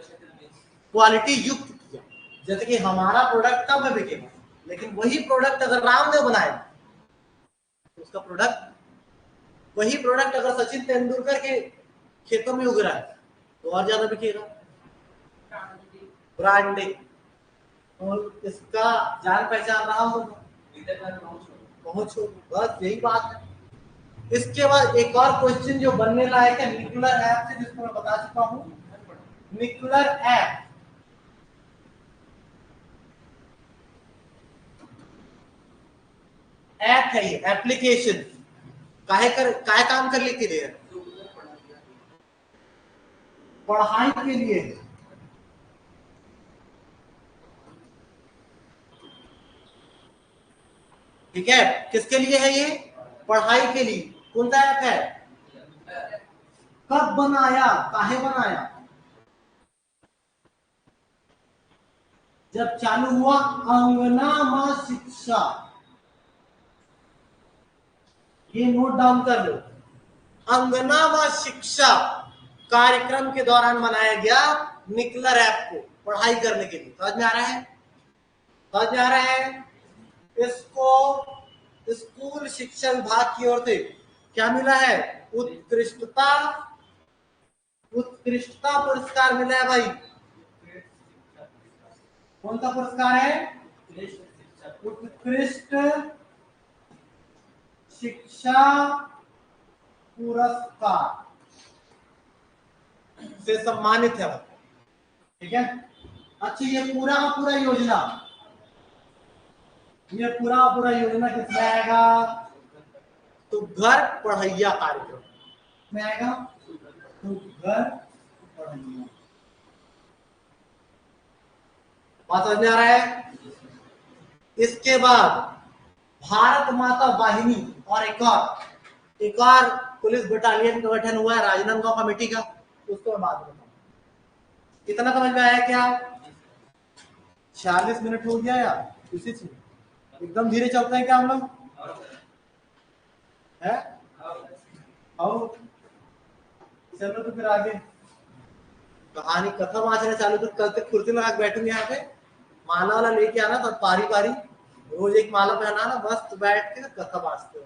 क्वालिटी युक्त किया। जैसे कि हमारा प्रोडक्ट कब बिकेगा, लेकिन वही प्रोडक्ट अगर रामदेव बनाए, उसका प्रोडक्ट, वही प्रोडक्ट अगर सचिन तेंदुलकर के खेतों में उग रहा है तो और ज्यादा बिकेगा, ब्रांडिंग। और इसका जान पहचान रहा हो, पहुंचो, बस यही बात है। इसके बाद एक और क्वेश्चन जो बनने लायक है निकुलर ऐप से, जिसको मैं बता चुका हूं। निकुलर ऐप, ऐप है ये, एप्लीकेशन। काहे काम कर लेके लिए? पढ़ाई के लिए है। ठीक है, किसके लिए है ये? पढ़ाई के लिए। कौन सा ऐप है? कब बनाया, काहे बनाया? जब चालू हुआ अंगना मां शिक्षा। ये नोट डाउन कर लो, अंगना मां शिक्षा कार्यक्रम के दौरान बनाया गया निकलर ऐप को पढ़ाई करने के लिए। समझ में आ रहा है? समझ में आ रहा है? इसको स्कूल शिक्षा विभाग की ओर से क्या मिला है? उत्कृष्टता पुरस्कार मिला है भाई। कौन सा पुरस्कार है? उत्कृष्ट शिक्षा पुरस्कार से सम्मानित है। ठीक है, अच्छा ये पूरा योजना, ये पूरा योजना किसमें आएगा? तो घर पढ़ैया कार्यक्रम में आएगा। तो घर पढ़ैया, बात समझ में आ रहा है? इसके बाद भारत माता वाहिनी और एक और पुलिस बटालियन का गठन हुआ है राजनांदगांव कमेटी का, उसको मैं बात बताऊंगा। कितना समझ में आया क्या? 46 मिनट हो गया यार, इसी से एकदम धीरे चलते हैं क्या हम लोग? है आओ चलो तो फिर आगे कहानी कथा वाचना चालू तो कल तक कुर्सी लगा के बैठूंगे यहाँ पे, माला वाला लेके आना, तब पारी पारी रोज एक माला पहनाना, मस्त बैठ के कथा वाचते हो।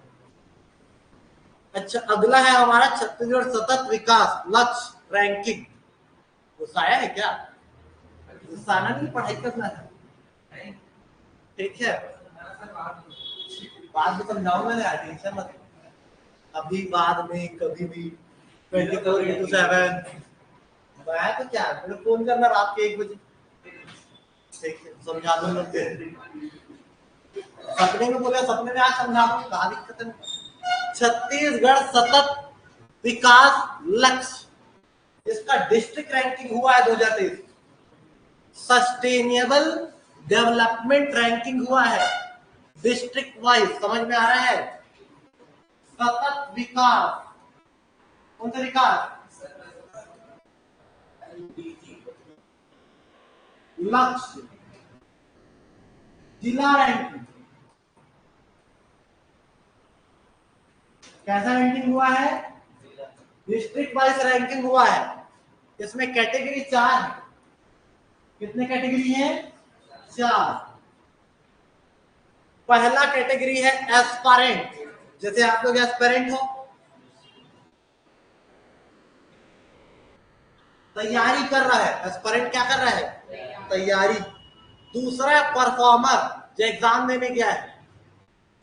अच्छा अगला है हमारा छत्तीसगढ़ सतत विकास लक्ष्य रैंकिंग। गुस्सा आया है क्या? गुस्सा आना नहीं, पढ़ाई करना है। ठीक है, बाद में समझाऊंगा ना, टेंशन मत। अभी बाद में कभी भी 24/7 मैं तो क्या मेरे फोन करना रात के 1 बजे, समझा दूंगा। सपने में बोला, सपने में आज समझा दूंगा, कहा दिक्कत है। छत्तीसगढ़ सतत विकास लक्ष्य, इसका डिस्ट्रिक्ट रैंकिंग हुआ है 2023। सस्टेनेबल डेवलपमेंट रैंकिंग हुआ है डिस्ट्रिक्ट वाइज। समझ में आ रहा है? सतत विकास, कौन सा विकास? लक्ष्य जिला रैंकिंग, कैसा रैंकिंग हुआ है? डिस्ट्रिक्ट वाइज रैंकिंग हुआ है। इसमें कैटेगरी 4 है। कितने कैटेगरी है? 4। पहला कैटेगरी है एस्पायरेंट, जैसे आप लोग एस्पायरेंट हो, तैयारी कर रहा है। एस्पायरेंट क्या कर रहा है? तैयारी। दूसरा है परफॉर्मर, जो एग्जाम देने गया है,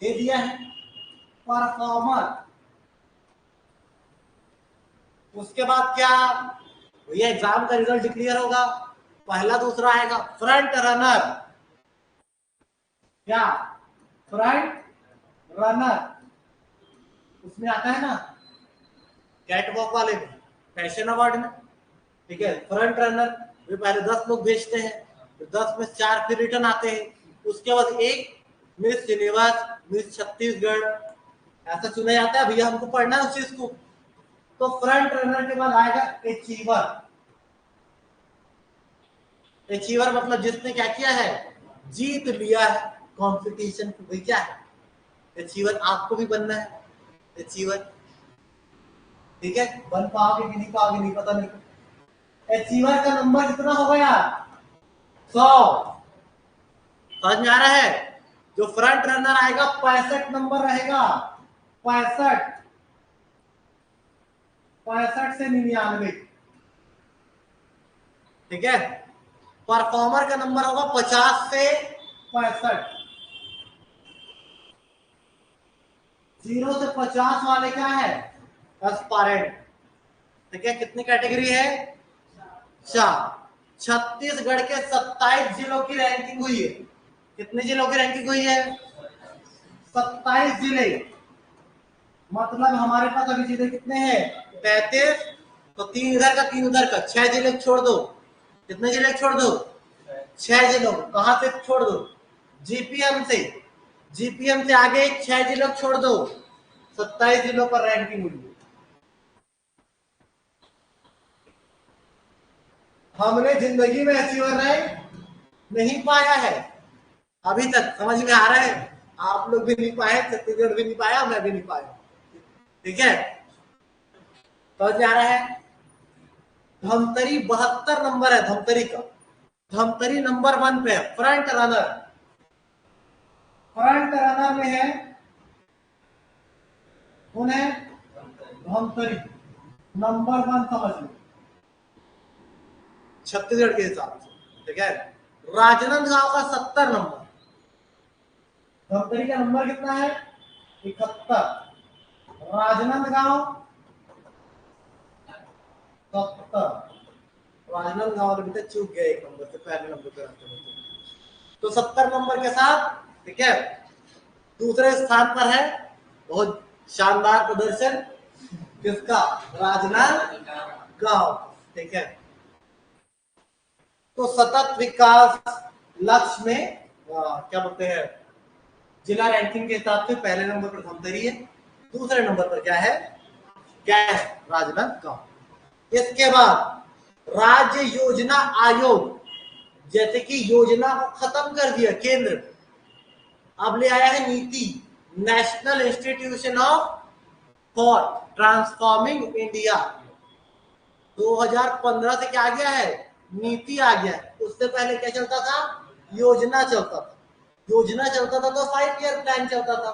दे दिया है परफॉर्मर। उसके बाद क्या? ये एग्जाम का रिजल्ट डिक्लेयर होगा, पहला दूसरा आएगा। फ्रंट रनर, क्या? फ्रंट रनर, उसमें आता है ना कैटवॉक वाले में, फैशन अवार्ड में। ठीक है, फ्रंट रनर वे पहले 10 लोग भेजते हैं, फिर 10 में 4 फिर रिटर्न आते हैं, उसके बाद एक मिस यूनिवर्स, मिस छत्तीसगढ़ ऐसा चुना जाता है। भैया हमको पढ़ना है उस चीज को। तो फ्रंट रनर के बाद आएगा अचीवर। अचीवर मतलब जिसने क्या किया है? जीत लिया है कंपटीशन को। भाई क्या है अचीवर? आपको भी बनना है अचीवर। ठीक है, बन पाओगे कि नहीं पाओगे नहीं पता नहीं। अचीवर का नंबर कितना होगा यार? 100। समझ में आ रहा है? जो फ्रंट रनर आएगा 65 नंबर रहेगा, 65 से 99। ठीक है, परफॉर्मर का नंबर होगा 50 से 65। 0 से 50 वाले क्या है? एस्पायरेंट। ठीक है, कितनी कैटेगरी है? 4। छत्तीसगढ़ के 27 जिलों की रैंकिंग हुई है। कितने जिलों की रैंकिंग हुई है? 27 जिले। मतलब हमारे पास अभी जिले कितने हैं? 33। तो 3 इधर का 3 उधर का, 6 जिले छोड़ दो। कितने जिले छोड़ दो? 6 जिलों। कहां से छोड़ दो? जीपीएम से। जीपीएम से आगे 6 जिलों छोड़ दो, 27 जिलों पर रैंकिंग हुई। हमने जिंदगी में अचीवर रैंक नहीं पाया है अभी तक, समझ में आ रहा है? आप लोग भी नहीं पाए, छत्तीसगढ़ भी नहीं पाया, मैं भी नहीं पाया, ठीक है? समझ में आ रहा है? धमतरी 72 नंबर है धमतरी का। धमतरी नंबर 1 पे है, फ्रंट रनर, फ्रंट रनर में है उन्हें धमतरी नंबर 1 समझ लो छत्तीसगढ़ के हिसाब से, ठीक है? राजनांदगांव का 70 नंबर, धमतरी का नंबर कितना है? 71, राजनांदगांव 70। राजनांदगांव वाले भी चूक गए एक नंबर से, पहले नंबर पे रखते हैं तो 70 नंबर के साथ, ठीक है, दूसरे स्थान पर है। बहुत शानदार प्रदर्शन किसका? राजनांदगांव, ठीक है? तो सतत विकास लक्ष्य में क्या बोलते हैं, जिला रैंकिंग के हिसाब से पहले नंबर पर धमतरी है, दूसरे नंबर पर क्या है? राजनांदगांव। इसके बाद राज्य योजना आयोग, जैसे कि योजना को खत्म कर दिया केंद्र, अब ले आया है नीति, national institution of for transforming India. 2015 से क्या आ गया है? नीति आ गया है। उससे पहले क्या चलता था? योजना चलता था। योजना चलता था तो 5 ईयर प्लान चलता था।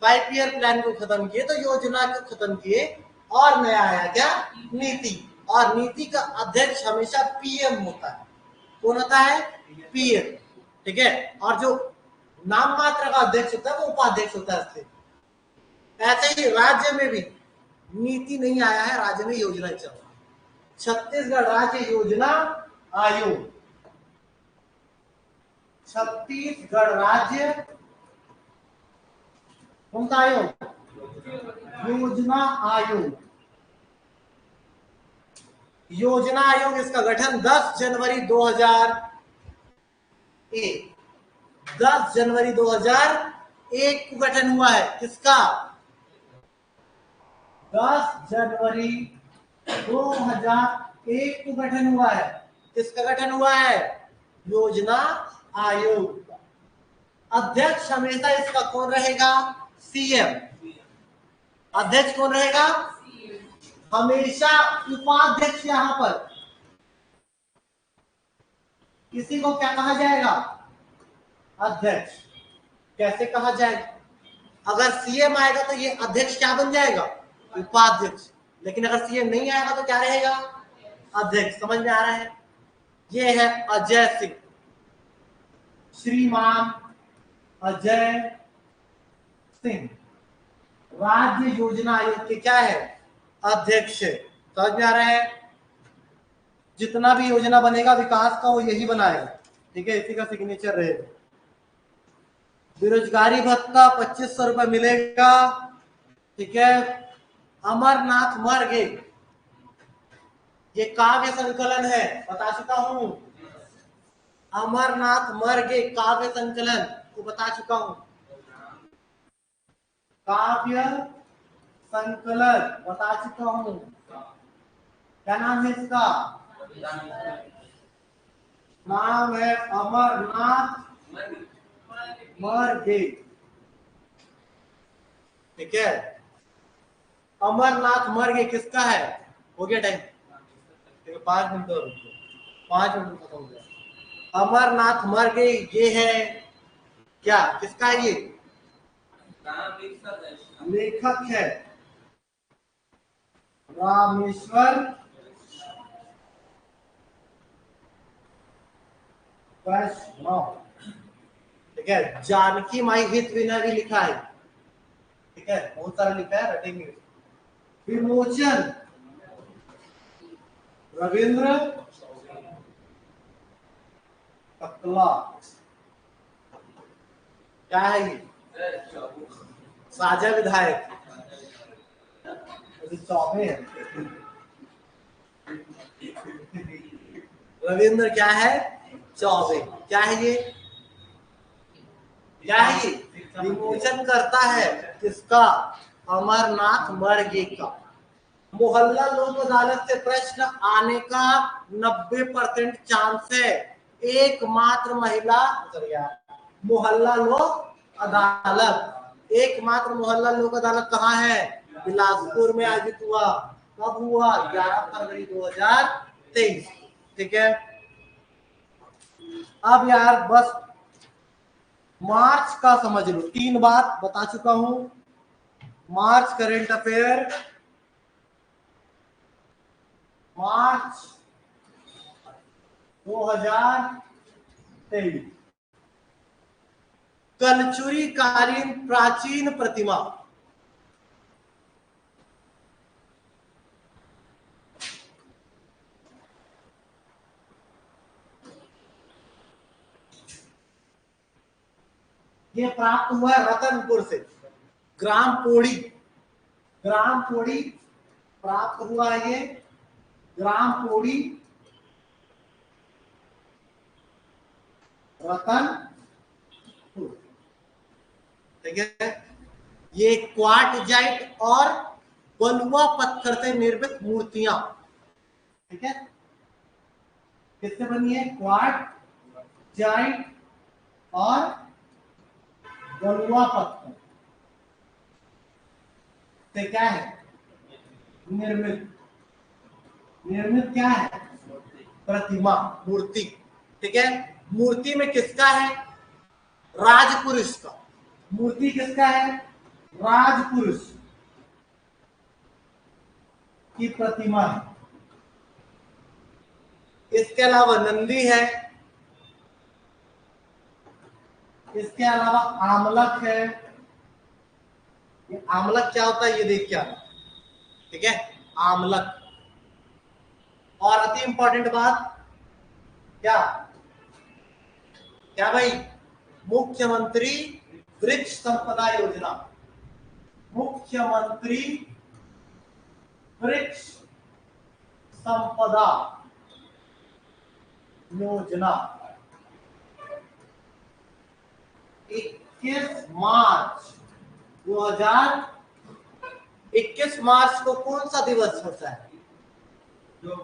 5 ईयर प्लान को खत्म किए तो योजना को खत्म किए, और नया आया क्या? नीति। और नीति का अध्यक्ष हमेशा पीएम होता है। कौन होता है? पीएम, ठीक है? और जो नाम मात्र का अध्यक्ष होता है वो उपाध्यक्ष होता है। ऐसे ही राज्य में भी नीति नहीं आया है, राज्य में योजना चल रहा है। छत्तीसगढ़ राज्य योजना आयोग, छत्तीसगढ़ राज्य कौन सा आयोग? योजना आयोग। योजना आयोग, इसका गठन 10 जनवरी 2001, 10 जनवरी 2001 को गठन हुआ है। किसका? 10 जनवरी 2001 को गठन हुआ है। किसका गठन हुआ है? योजना आयोग। अध्यक्ष हमेशा इसका कौन रहेगा? सीएम। अध्यक्ष कौन रहेगा? हमेशा उपाध्यक्ष। यहां पर किसी को क्या कहा जाएगा? अध्यक्ष। कैसे कहा जाएगा? अगर सीएम आएगा तो ये अध्यक्ष क्या बन जाएगा? उपाध्यक्ष। लेकिन अगर सीएम नहीं आएगा तो क्या रहेगा? अध्यक्ष। समझ में आ रहा है? ये है अजय सिंह, श्रीमान अजय सिंह, राज्य योजना आयोग के क्या है? अध्यक्ष। समझ में आ रहा है? जितना भी योजना बनेगा विकास का वो यही बनाएगा, ठीक है? इसी का सिग्नेचर रहेगा। बेरोजगारी भत्ता 2500 रुपए मिलेगा, ठीक है? अमरनाथ मर गए, ये काव्य संकलन है, बता चुका हूं। अमरनाथ मर गए काव्य संकलन को बता चुका हूं। काव्य संकलन बता चुका हूं। क्या नाम है इसका? नाम है अमरनाथ मर गए, ठीक है? अमरनाथ मर गए किसका है? हो गया टाइम, ठीक है? 5 मिनट और रुको, 5 मिनट खत्म हो गया। अमरनाथ मर गए ये है क्या? किसका है ये? लेखक है रामेश्वर वैष्णव, ठीक है? जानकी माई हित विनय भी लिखा है, ठीक है? बहुत सारा लिखा है, रटेंगे। विमोचन रविंद्र ककला। क्या है ये? साझा विधायक चौबे है। रविंद्र क्या है? चौबे। क्या है ये? क्या है ये? विमोचन करता है किसका? अमरनाथ मर्गे का। मोहल्ला लोक अदालत से प्रश्न आने का 90% चांस है। एकमात्र महिला मोहल्ला लोक अदालत, एकमात्र मोहल्ला लोक अदालत कहाँ है? बिलासपुर में आयोजित हुआ। कब हुआ? 11 फरवरी 2023। ठीक है। अब यार बस मार्च का समझ लो, 3 बात बता चुका हूं। मार्च करंट अफेयर, मार्च 2023। कलचुरी कालीन प्राचीन प्रतिमा, ये प्राप्त हुआ है रतनपुर से। ग्राम पोड़ी, ग्राम पोड़ी प्राप्त हुआ है ये, ग्राम पोड़ी रतनपुर। ठीक है। ये क्वार्टजाइट और बलुआ पत्थर से निर्मित मूर्तियां, ठीक है, किससे बनी है? क्वार्टजाइट और बलुआ पत्थर से क्या है? निर्मित। निर्मित क्या है? प्रतिमा, मूर्ति। ठीक है। मूर्ति में किसका है? राजपुरुष का। मूर्ति किसका है? राजपुरुष की प्रतिमा है। इसके अलावा नंदी है, इसके अलावा आमलक है। ये आमलक क्या होता है ये देख क्या, ठीक है, आमलक। और अति इंपॉर्टेंट बात क्या क्या भाई? मुख्यमंत्री वृक्ष संपदा योजना, मुख्यमंत्री वृक्ष संपदा योजना 21 मार्च 2021 मार्च को कौन सा दिवस होता है? जो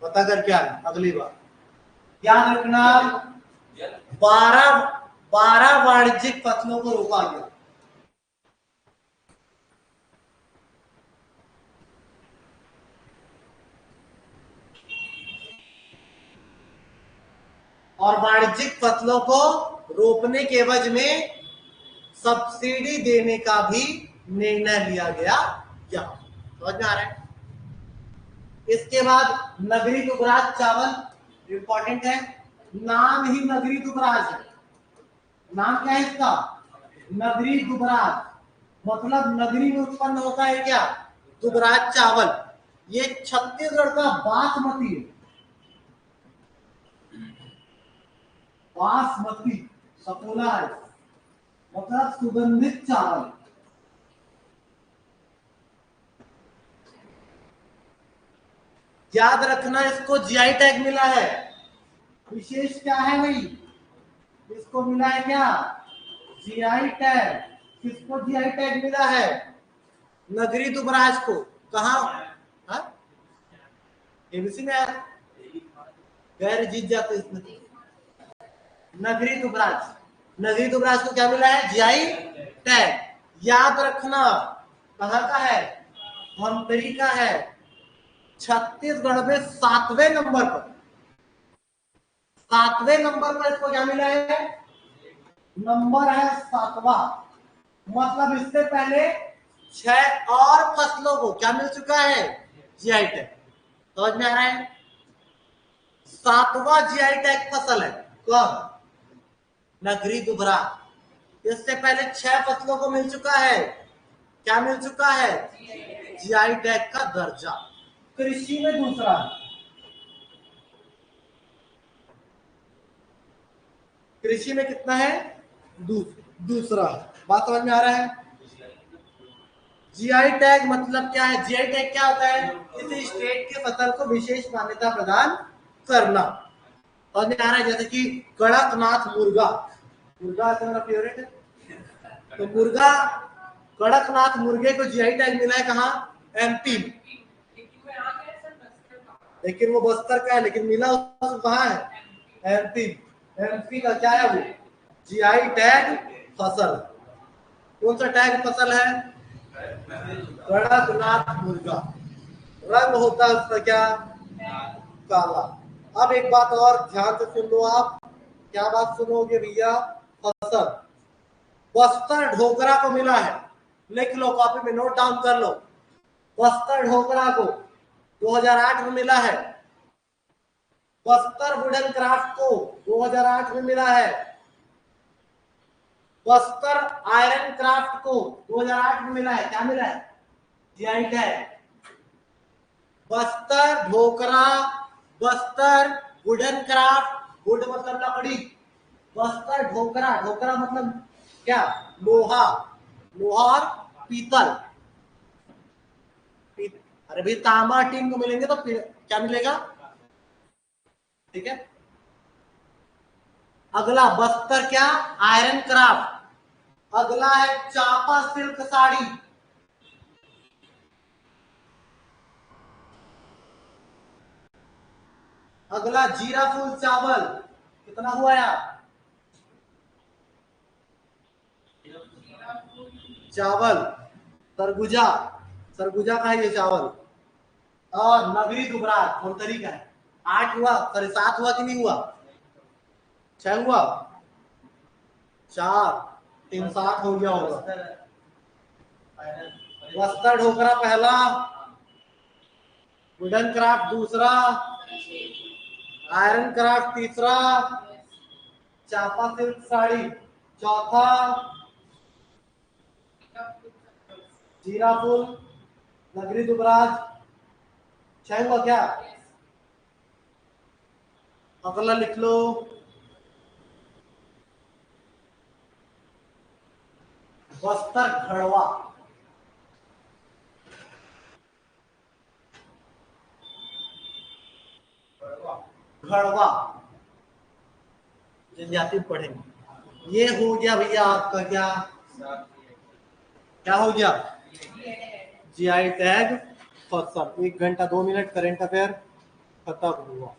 पता कर क्या अगली बार याद रखना। 12 वाणिज्यिक फसलों को रोका गया। और वाणिज्यिक फसलों को रोपने के एवज में सब्सिडी देने का भी निर्णय लिया गया। समझ में आ रहा है? इसके बाद नगरी दुबराज चावल इंपॉर्टेंट है। नाम ही नगरी दुबराज है। नाम क्या है इसका? नगरी दुबराज, मतलब नगरी में उत्पन्न होता है क्या? दुबराज चावल। ये छत्तीसगढ़ का बासमती है, बासमती सफोला है, मतलब सुगंधित चावल। याद रखना, इसको जीआई टैग मिला है। विशेष क्या है भाई? इसको मिला है क्या? GI tag. किसको जीआई टैग मिला है? नगरी दुबराज को। कहा? एबीसी में आया, गैर जीत जाते इसमें। नगरी दुबराज, नगरी दुबराज को क्या मिला है? GI tag. याद रखना कहां का है? धमतरी का है। छत्तीसगढ़ में 7वें नंबर पर, 7वें नंबर पर इसको क्या मिला है? नंबर है 7वां। मतलब इससे पहले 6 और फसलों को क्या मिल चुका है? GI tag. समझ में आ रहा है? 7वां जीआई टैग फसल है। कौन? नगरी दुबरा। इससे पहले 6 फसलों को मिल चुका है। क्या मिल चुका है? जीआई टैग का दर्जा। कृषि में दूसरा, कृषि में कितना है? दूसरा। बात समझ में आ रहा है? जीआई टैग मतलब क्या है? जीआई टैग क्या होता है? किसी स्टेट के फसल को विशेष मान्यता प्रदान करना। समझ में आ रहा है? जैसे कि कड़कनाथ मुर्गा, मुर्गा तो मेरा फेवरेट है, तो मुर्गा, कड़कनाथ मुर्गे को जीआई टैग मिला है कहाँ? एमपी में, लेकिन वो बस्तर का है, लेकिन मिला उसको कहाँ है? एमपी। एमपी का क्या है वो? जीआई टैग फसल। कौन सा टैग फसल है? कड़कनाथ मुर्गा। रंग होता है उसका क्या? काला। अब एक बात और ध्यान से सुन लो आप, क्या बात सुनोगे भैया? फसल। बस्तर ढोकरा को मिला है, लिख लो कॉपी में, नोट डाउन कर लो। बस्तर ढोकरा को 2008 में मिला है। बस्तर वुडन क्राफ्ट को 2008 में मिला है। बस्तर आयरन क्राफ्ट को 2008 में मिला है। क्या मिला है? GI tag. Bastar Dhokra, Bastar wooden craft, wood मतलब लकड़ी, बस्तर ढोकरा, ढोकरा मतलब क्या? लोहा, लोहा और पीतल। अरे भाई तांबा टीम को मिलेंगे तो क्या मिलेगा? ठीक है। अगला बस्तर क्या? Iron craft. अगला है चापा सिल्क साड़ी। अगला जीरा फूल चावल। कितना हुआ यार? चावल सरगुजा, सरगुजा का है ये चावल। और नगरी दुबराज कौन तरीका है? 8 हुआ, सॉरी 7 हुआ कि नहीं हुआ? 6 हुआ, 4, 3, 7 हो गया होगा। बस्तर ढोकरा पहला, वुडन क्राफ्ट दूसरा, आयरन क्राफ्ट तीसरा, चापा सिल्क साड़ी चौथा, जीरा फूल नगरी दुबराज 6 हुआ क्या? अगला लिख लो बस्तर घड़वा। घड़वा जनजाति पढ़ेंगे। ये हो गया भैया आपका क्या? क्या हो गया? जीआई टैग फसल। 1 घंटा 2 मिनट करंट अफेयर खत्म हुआ।